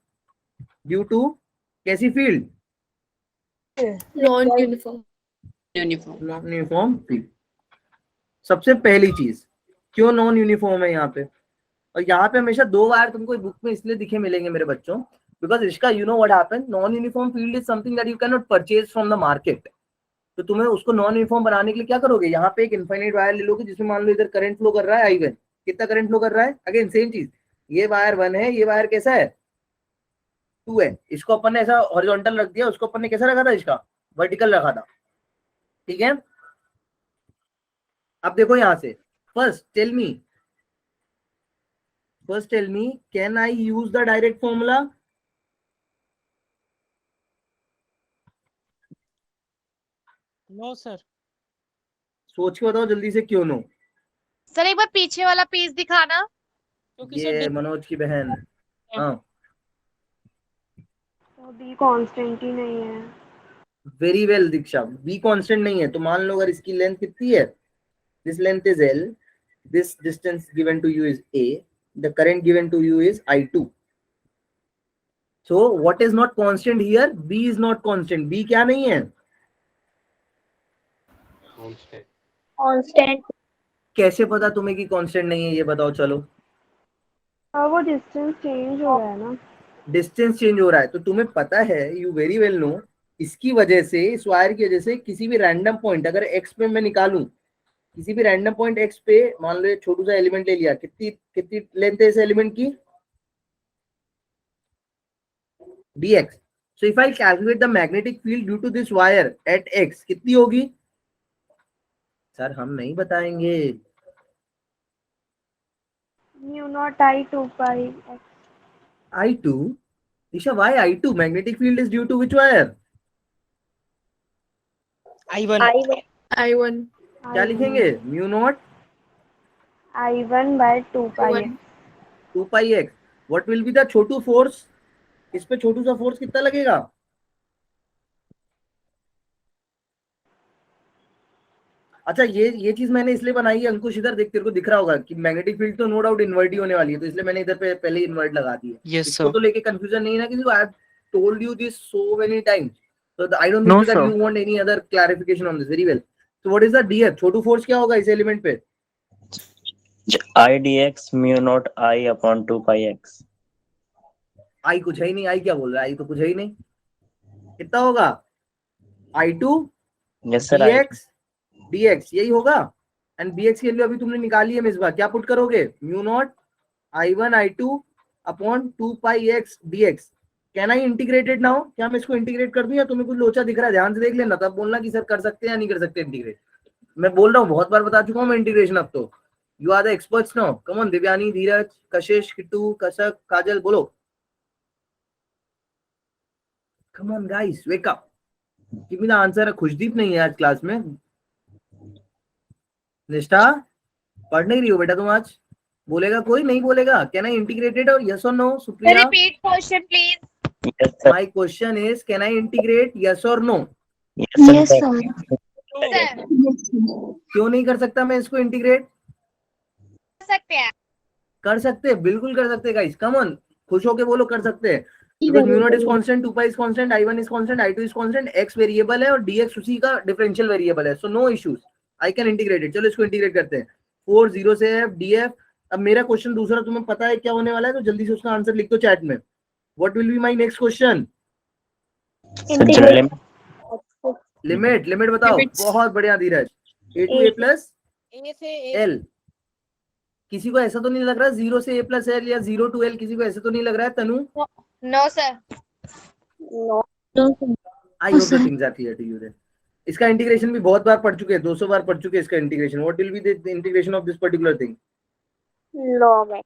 ड्यू टू कैसी field? Non uniform. Non uniform field. सबसे पहली चीज, क्यों नॉन यूनिफॉर्म है यहाँ पे? और यहाँ पे हमेशा दो वायर तुमको बुक में इसलिए दिखे मिलेंगे मेरे बच्चों, बिकॉज इसका you know what happen, non uniform field is something that you can not purchase from the market. तो तुम्हें उसको नॉन यूनिफॉर्म बनाने के लिए क्या करोगे, यहाँ पे एक इनफाइनाइट वायर ले लोगे जिसमें मान लो इधर करंट फ्लो कर रहा है I1। कितना करंट फ्लो कर रहा है? अगेन सेम चीज, ये वायर 1 है, ये वायर कैसा है? 2 है। इसको अपन ने ऐसा हॉरिजॉन्टल रख दिया, उसको अपन ने कैसा रखा था इसका? वर्टिकल रखा था, ठीक है। अब देखो यहां से, first tell me can I use the direct formula? No sir. सोच के बताओ जल्दी से, क्यों नो? सर एक बार पीछे वाला पेज दिखाना। क्योंकि सर ये मनोज की बहन, हाँ तो बी कांस्टेंट ही नहीं है। Very well Diksha, be constant नहीं है तो मान लो अगर इसकी लेंथ कितनी है, this length is L, this distance given to you is A, the current given to you is I2. So what is not constant here? B is not constant. B क्या नहीं है? कांस्टेंट। कैसे पता तुम्हें कि constant नहीं है, ये बताओ चलो। वो डिस्टेंस चेंज हो रहा है ना। डिस्टेंस चेंज हो रहा है तो तुम्हें पता है, यू वेरी वेल नो, इसकी वजह से, इस वायर की वजह से किसी भी रैंडम पॉइंट अगर x पे मैं निकालूं, किसी भी रैंडम पॉइंट x पे, मान लो छोटू सा एलिमेंट ले लिया, कितनी कितनी लेंथ है इस एलिमेंट की? dx. So if I calculate the magnetic field due to this wire at x, कितनी होगी? सर हम नहीं बताएंगे। Mu naught I2 pi x। I2? Isha, why I2? Magnetic field is due to which wire? I1 I1 क्या लिखेंगे? Mu naught I1 by 2 pi x। 2 pi x. What will be the छोटू force? इस पे छोटू सा force कितना लगेगा? अच्छा ये चीज मैंने इसलिए बनाई है अंकुश, इधर देख, तेरे को दिख रहा होगा कि मैग्नेटिक फील्ड तो नो डाउट इन्वर्ट ही होने वाली है, तो इसलिए मैंने इधर पे पहले इन्वर्ट लगा दी है। इसको तो लेके कंफ्यूजन नहीं है ना, क्योंकि I have told you this so many times, so I don't think that you want any other clarification on this. Very well. So what is the df? Chhotu force क्या होगा इस एलिमेंट पे? I dx mu naught I upon 2 pi x. आई कुछ है ही नहीं, आई क्या बोल रहा है, आई तो कुछ है ही नहीं। कितना होगा? I2 Yes sir. dx यही होगा। एंड bx के लिए अभी तुमने निकाली है मिसबा, क्या पुट करोगे? Mu naught I1 I2 upon 2 pi x dx। Can I integrated now? क्या मैं इसको इंटीग्रेट कर दूं, या तुम्हें कुछ लोचा दिख रहा है? ध्यान से देख लेना, तब बोलना कि सर कर सकते हैं या नहीं कर सकते इंटीग्रेट। मैं बोल रहा हूँ, बहुत बार बता चुका हूँ मैं इंटीग्रेशन, अब तो you are the experts now. Come on Divyani, Dheeraj, Kashish, Kittu, Kasak, Kajal, बोलो। Come on guys, wake up, give me the answer. Khushdeep नहीं है आज क्लास में। निष्ठा, पढ़ नहीं रही हो बेटा तुम आज? बोलेगा कोई? नहीं बोलेगा? कैन आई इंटीग्रेटेड और यस और no? Supriya, repeat question please. Yes sir. My question is can I integrate, yes और नो? Yes sir. सर क्यों नहीं कर सकता मैं इसको इंटीग्रेट? कर सकते हैं। कर सकते हैं, बिल्कुल कर सकते हैं गाइस। कम ऑन, खुश होके बोलो कर सकते हैं। Because mu naught is constant, 2 pi is constant, I1 is constant, I2 is constant, x variable है और dx उसी का डिफरेंशियल वेरिएबल है, so no issues, I can integrate it. चलो इसको इंटीग्रेट करते हैं। 4 0 से f df। अब मेरा क्वेश्चन दूसरा तुम्हें पता है क्या होने वाला है, तो जल्दी से उसका आंसर लिख दो चैट में। What will be my next question? Limit बताओ। बहुत बढ़िया धीरज। a to a plus A से l। किसी को ऐसा तो नहीं लग रहा 0 से a प्लस l या 0 टू l? किसी को ऐसे तो नहीं लग रहा है? Tanu, no sir. I hope the things are clear to you then. इसका इंटीग्रेशन भी बहुत बार पढ़ चुके हैं, 200 बार पढ़ चुके हैं इसका integration. What will be the integration of this particular thing? Log है।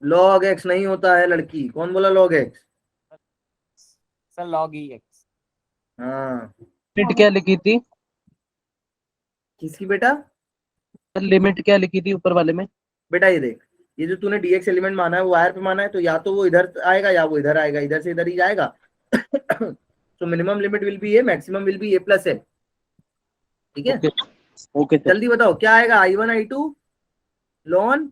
log x नहीं होता है लड़की, कौन बोला log x? Sir log EX। हाँ, लिमिट क्या लिखी थी? किसकी बेटा? लिमिट क्या लिखी थी ऊपर वाले में? बेटा ये देख, ये जो तूने dx एलिमेंट माना है वो वायर पे माना है, तो या तो वो इधर आएगा या वो इधर आएगा, इधर से इधर ही जाएगा। तो minimum limit will be a, maximum will be a plus l। ठीक है, ओके सर। जल्दी बताओ क्या आएगा? I1 I2 ln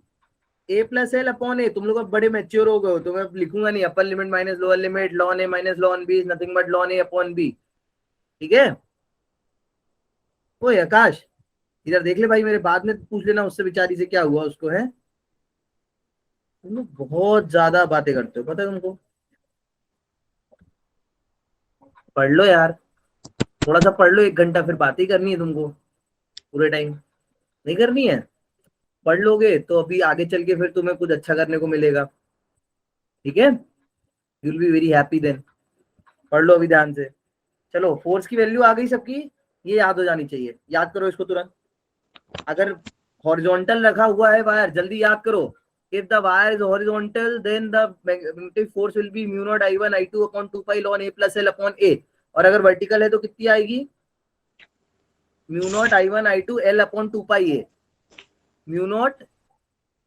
a plus l upon a। तुम लोग अब बड़े मैच्योर हो गए हो, तो मैं लिखूंगा नहीं upper limit minus lower limit, ln a minus ln b is nothing but ln a upon b। ठीक है, ओए आकाश इधर देख ले भाई, मेरे बाद में पूछ लेना उससे बेचारी से क्या हुआ उसको, है? तुम लोग बहुत ज्यादा बातें करते हो, पता है तुमको। पढ़ लो यार, थोड़ा सा पढ़ लो, 1 घंटा, फिर बातें करनी है तुमको पूरे टाइम? नहीं करनी है? पढ़ लोगे तो अभी आगे चल के फिर तुम्हें कुछ अच्छा करने को मिलेगा। ठीक है, you will be very happy then. पढ़ लो अभी ध्यान से। चलो फोर्स की वैल्यू आ गई सबकी, ये याद हो जानी चाहिए, याद करो इसको तुरंत। अगर हॉरिजॉन्टल रखा हुआ है वायर, जल्दी याद करो, if the wire is horizontal then the magnetic force will be mu naught I1 I2 upon 2 pi ln A plus L upon A, और अगर वर्टिकल है तो कितनी आएगी, mu naught I1 I2 L upon 2 pi A, mu naught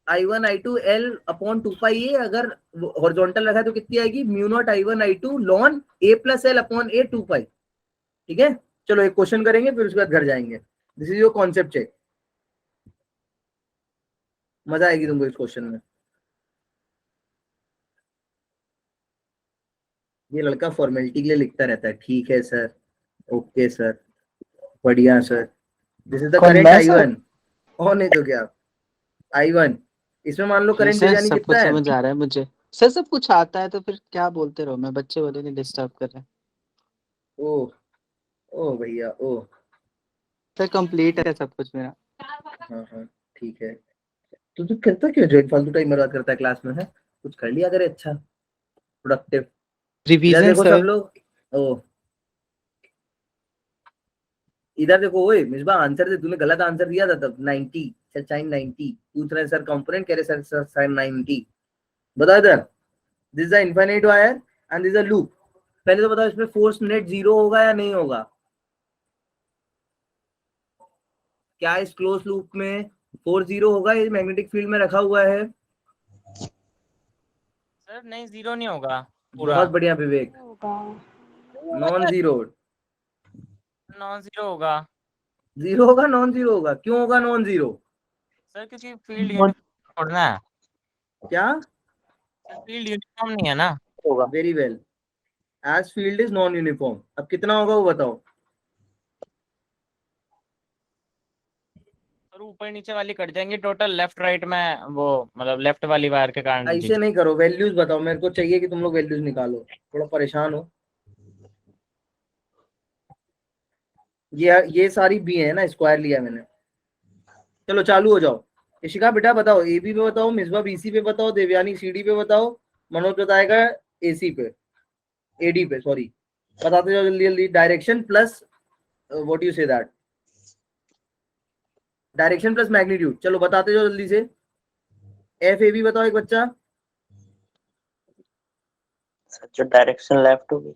I1 I2 L upon 2 pi A, अगर horizontal रखा है तो कितनी आएगी, mu naught I1 I2 ln A plus L upon A 2 pi। ठीक है, चलो एक क्वेश्चन करेंगे फिर उसके बाद घर जाएंगे। This is your concept check, मजा आएगी तुमको इस क्वेश्चन में। ये लड़का फॉर्मेलिटी के लिए लिखता रहता है, ठीक है सर, ओके सर, बढ़िया सर। दिस इज द कौन, करंट मैं I1, और नहीं तो क्या I1, इसमें मान लो करंट सर यानी सब कितना कुछ है, समझ आ रहा है मुझे सर, सब कुछ आता है तो फिर क्या बोलते रहो, मैं बच्चे वाले नहीं डिस्टर्ब कर रहे। ओ ओ भैया ओ, सर कंप्लीट है सब कुछ मेरा। हाँ हाँ ठीक है। तो तू करता क्यों जो फालतू टाइम बर्बाद करता है क्लास में, है कुछ कर लिया करे अच्छा प्रोडक्टिव। इधर रिवीजन देखो सब सर। लोग, ओ इधर देखो, ओए मिसबा आंसर दे, तूने गलत आंसर दिया था तब 90, सर साइन 90 पूछ रहे सर, कंपोनेंट कह रहे सर साइन 90। बता इधर, this is a infinite wire and this is a loop. पहले तो बताओ इसमें फोर्स नेट जीरो होगा या नहीं होगा, क्या इस क्लोज लूप में फोर्स जीरो होगा, ये मैग्नेटिक फील्ड में रखा हुआ है। सर नहीं, जीरो नहीं होगा पूरा। बहुत बढ़िया Vivek, non zero, non zero होगा जीरो होगा नॉन जीरो होगा, क्यों होगा नॉन जीरो, सर, क्योंकि फील्ड यूनिफॉर्म छोड़ना है। क्या, सर फील्ड यूनिफॉर्म नहीं है ना। Very well, as field is non uniform. अब कितना होगा वो बताओ, और ऊपर नीचे वाली कट जाएंगी टोटल, लेफ्ट राइट में वो मतलब लेफ्ट वाली वायर के कारण ऐसे नहीं करो, वैल्यूज बताओ, मेरे को चाहिए कि तुम लोग वैल्यूज निकालो, थोड़ा परेशान हो। ये सारी बी है ना, स्क्वायर लिया मैंने। चलो चालू हो जाओ। इशिका बेटा बताओ, ए बी पे बताओ, मिसबा बीसी पे बताओ, देवयानी सीडी पे बताओ, मनोज बताएगा एसी पे, एडी पे सॉरी। बताते जाओ जल्दी जल्दी, direction plus what you say that, direction plus magnitude, चलो बताते जाओ जल्दी से। एफ ए बी बताओ एक बच्चा, सर जो डायरेक्शन लेफ्ट होगी।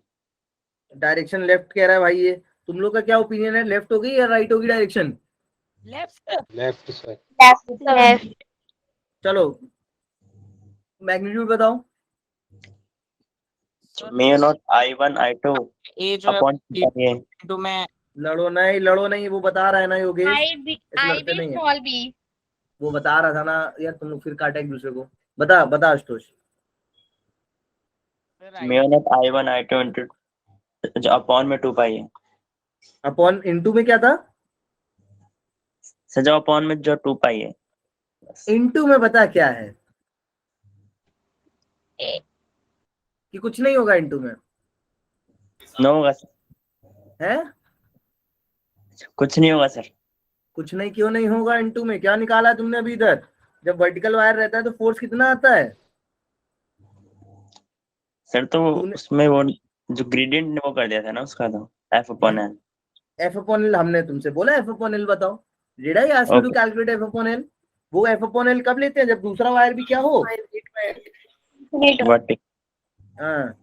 डायरेक्शन लेफ्ट कह रहा है भाई, ये तुम लोग का क्या ओपिनियन है, लेफ्ट होगी या राइट होगी डायरेक्शन, लेफ्ट सर। लेफ्ट। चलो मैग्नीट्यूड बताओ, म्यू नॉट I1 I2 ये जो अपॉन है टू में लड़ो नहीं, वो बता रहा है ना योगेश, आई बी, ऐसे आई लड़ते बी नहीं है, स्मॉल बी। वो बता रहा था ना यार, तुम लोग फिर काटा एक दूसरे को। बता बता Ashutosh, mu naught I1 I2 into जो अपॉन में 2 पाई है। अपॉन इनटू में क्या था, सर जो अपॉन में जो 2 पाई है। इनटू में बता क्या है, कि कुछ नहीं होगा इनटू में, नो होगा सर, है कुछ नहीं होगा सर। कुछ नहीं, क्यों नहीं होगा इनटू में, क्या निकाला है तुमने अभी इधर, जब वर्टिकल वायर रहता है तो फोर्स कितना आता है, सर तो तूने उसमें वो जो ग्रेडियंट ने वो कर दिया था ना उसका, तो F upon L। F upon L, हमने तुमसे बोला एफ अपॉन एल बताओ, did I ask you to okay calculate F upon L. वो एफ अपॉन एल कब लेते हैं, जब दूसरा वायर भी क्या हो, व्हाट हाँ।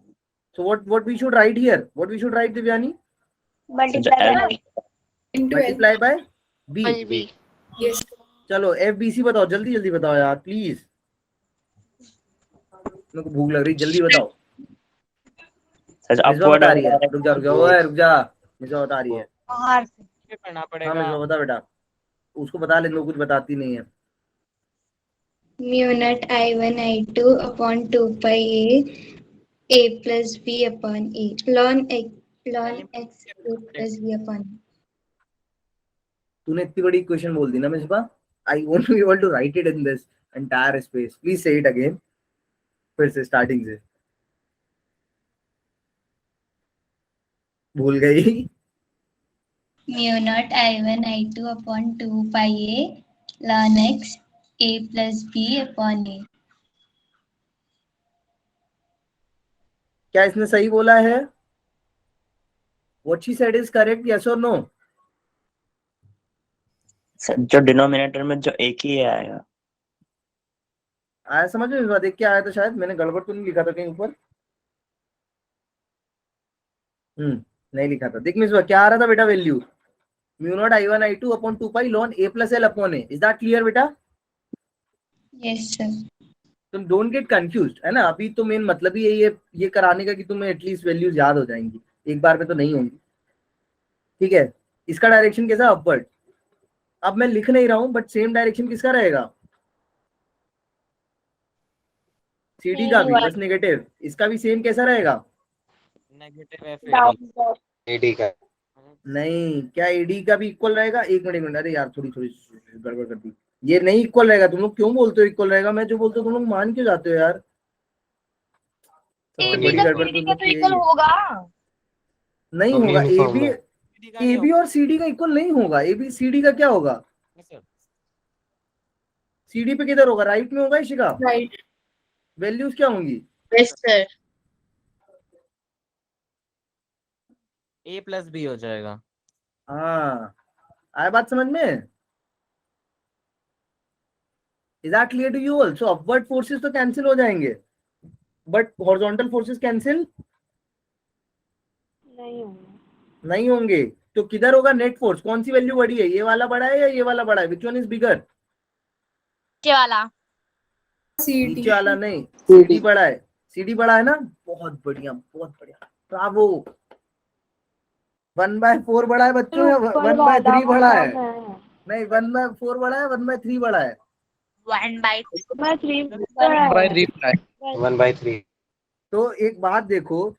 So what we should write here? What we should write, Divyani? Multiply by B. Yes. चलो FBC बताओ, जल्दी जल्दी बताओ यार प्लीज, मेरे को भूख लग रही, जल्दी बताओ। सर मिसबा अपवर्ड बता रही है, रुक जा ओए रुक जा, मिसबा बता रही है, बाहर से करना हाँ पड़ेगा। मिसबा बता बेटा, उसको बता ले, कुछ बताती नहीं है। Mu naught I1 I2 upon 2 pi A plus B upon A ln x A plus B upon A। तूने इतनी बड़ी इक्वेशन बोल दी ना Misba, I won't be able to write it in this entire space, please say it again, फिर से starting से, भूल गई। Mu naught I1 I2 upon 2 pi A ln x A plus B upon A। क्या इसने सही बोला है, What she said is correct, yes or no? Sir जो डिनोमिनेटर में जो एक ही आएगा। आया समझ में? इस बार देख के आया था शायद, मैंने गड़बड़ तो नहीं लिखा था कहीं ऊपर? नहीं लिखा था। देख मिस क्या आ रहा था बेटा value? Mu naught I1 I2 upon 2 pi ln A plus L upon A। Is that clear बेटा? Yes, sir. तुम डोंट गेट कंफ्यूज्ड, है ना? अभी तो मेन मतलब ही यही है ये कराने का कि तुम्हें एटलीस्ट वैल्यूज याद हो जाएंगी, एक बार में तो नहीं होंगी। ठीक है, इसका डायरेक्शन कैसा? अपवर्ड। अब मैं लिख नहीं रहा हूं बट सेम डायरेक्शन किसका रहेगा? CD का भी बस नेगेटिव, इसका भी सेम कैसा रहेगा? नेगेटिव AD का नहीं, क्या AD का भी इक्वल रहेगा? एक मिनट, अरे यार थोड़ी गड़बड़ कर दी। ये नहीं इक्वल रहेगा। तुम लोग क्यों बोलते हो इक्वल रहेगा? मैं जो बोलता हूँ तुम लोग मान क्यों जाते हो यार? सबसे बड़ी गड़बड़ तुम लोग की यही है। नहीं होगा। AB और CD का इक्वल नहीं होगा। AB CD का क्या होगा? CD पे किधर होगा? राइट में होगा इशिका? Right. वैल्यूज क्या होंगी? Yes, sir. A plus B हो जाएगा। हाँ, आया बात समझ में? Is that clear to you all? So upward forces तो कैंसिल हो जाएंगे बट हॉरिजॉन्टल फोर्सेस कैंसिल नहीं होंगे। तो किधर होगा नेट फोर्स? कौन सी वैल्यू बड़ी है? ये वाला बड़ा है या ये वाला बड़ा है? Which one is bigger? नीचे वाला। नीचे वाला नहीं, CD बड़ा है। CD बड़ा है ना? बहुत बढ़िया, बहुत बढ़िया, ब्रावो। 1/4 बड़ा है बच्चों या 1/3 बड़ा है? नहीं, 1/4 बड़ा है, 1/3 बड़ा है? 1/3 तो एक बात देखो,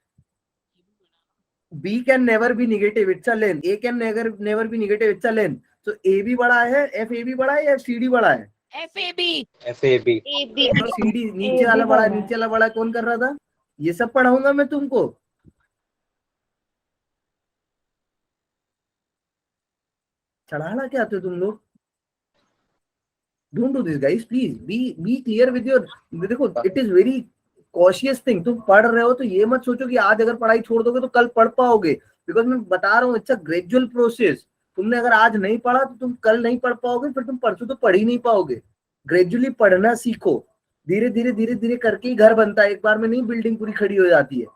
B can never be negative, it's a length. A can never be negative, it's a length. So AB बड़ा है, FAB बड़ा है या CD बड़ा है? FAB तो CD नीचे वाला बड़ा है, नीचे वाला बड़ा है। कौन कर रहा था? ये सब पढ़ाऊंगा मैं तुमको। चढ़ाना क्या आते हो तुम लोग? Don't do this guys, please be clear with your, देखो it is very cautious thing। तुम पढ़ रहे हो तो ये मत सोचो कि आज अगर पढ़ाई छोड़ दोगे तो कल पढ़ पाओगे, बिकॉज मैं बता रहा हूँ इट्स अ ग्रेजुअल प्रोसेस। तुमने अगर आज नहीं पढ़ा तो तुम कल नहीं पढ़ पाओगे, फिर तुम परसों तो पढ़ ही नहीं पाओगे। ग्रेजुअली पढ़ना सीखो, धीरे धीरे करके ही घर बनता है, एक बार में नहीं बिल्डिंग पूरी खड़ी हो जाती है।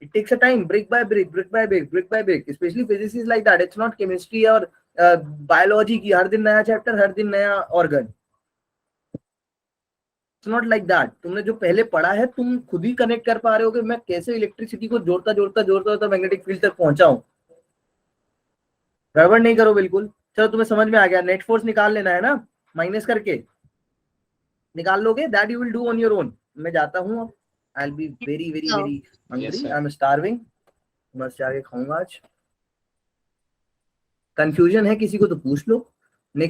It takes a time, brick by brick, brick by brick. Especially physics is like that. It's not chemistry और बायोलॉजी की हर दिन नया चैप्टर, हर दिन नया organ. It's not like that. तुमने जो पहले पढ़ा है तुम खुद ही कनेक्ट कर पा रहे हो कि मैं कैसे इलेक्ट्रिसिटी को जोड़ता मैग्नेटिक फील्ड तक पहुंचा हूं। गड़बड़ नहीं करो बिल्कुल। चलो तुम्हें समझ में आ गया। नेट फोर्स निकाल लेना है ना, माइनस करके निकाल लोगे। That you will do on your own. मैं जाता हूँ अब। I'll be very hungry. I'm starving. बस जाके खाऊंगा आज। कंफ्यूजन है किसी को तो पूछ लो। नेक्स्ट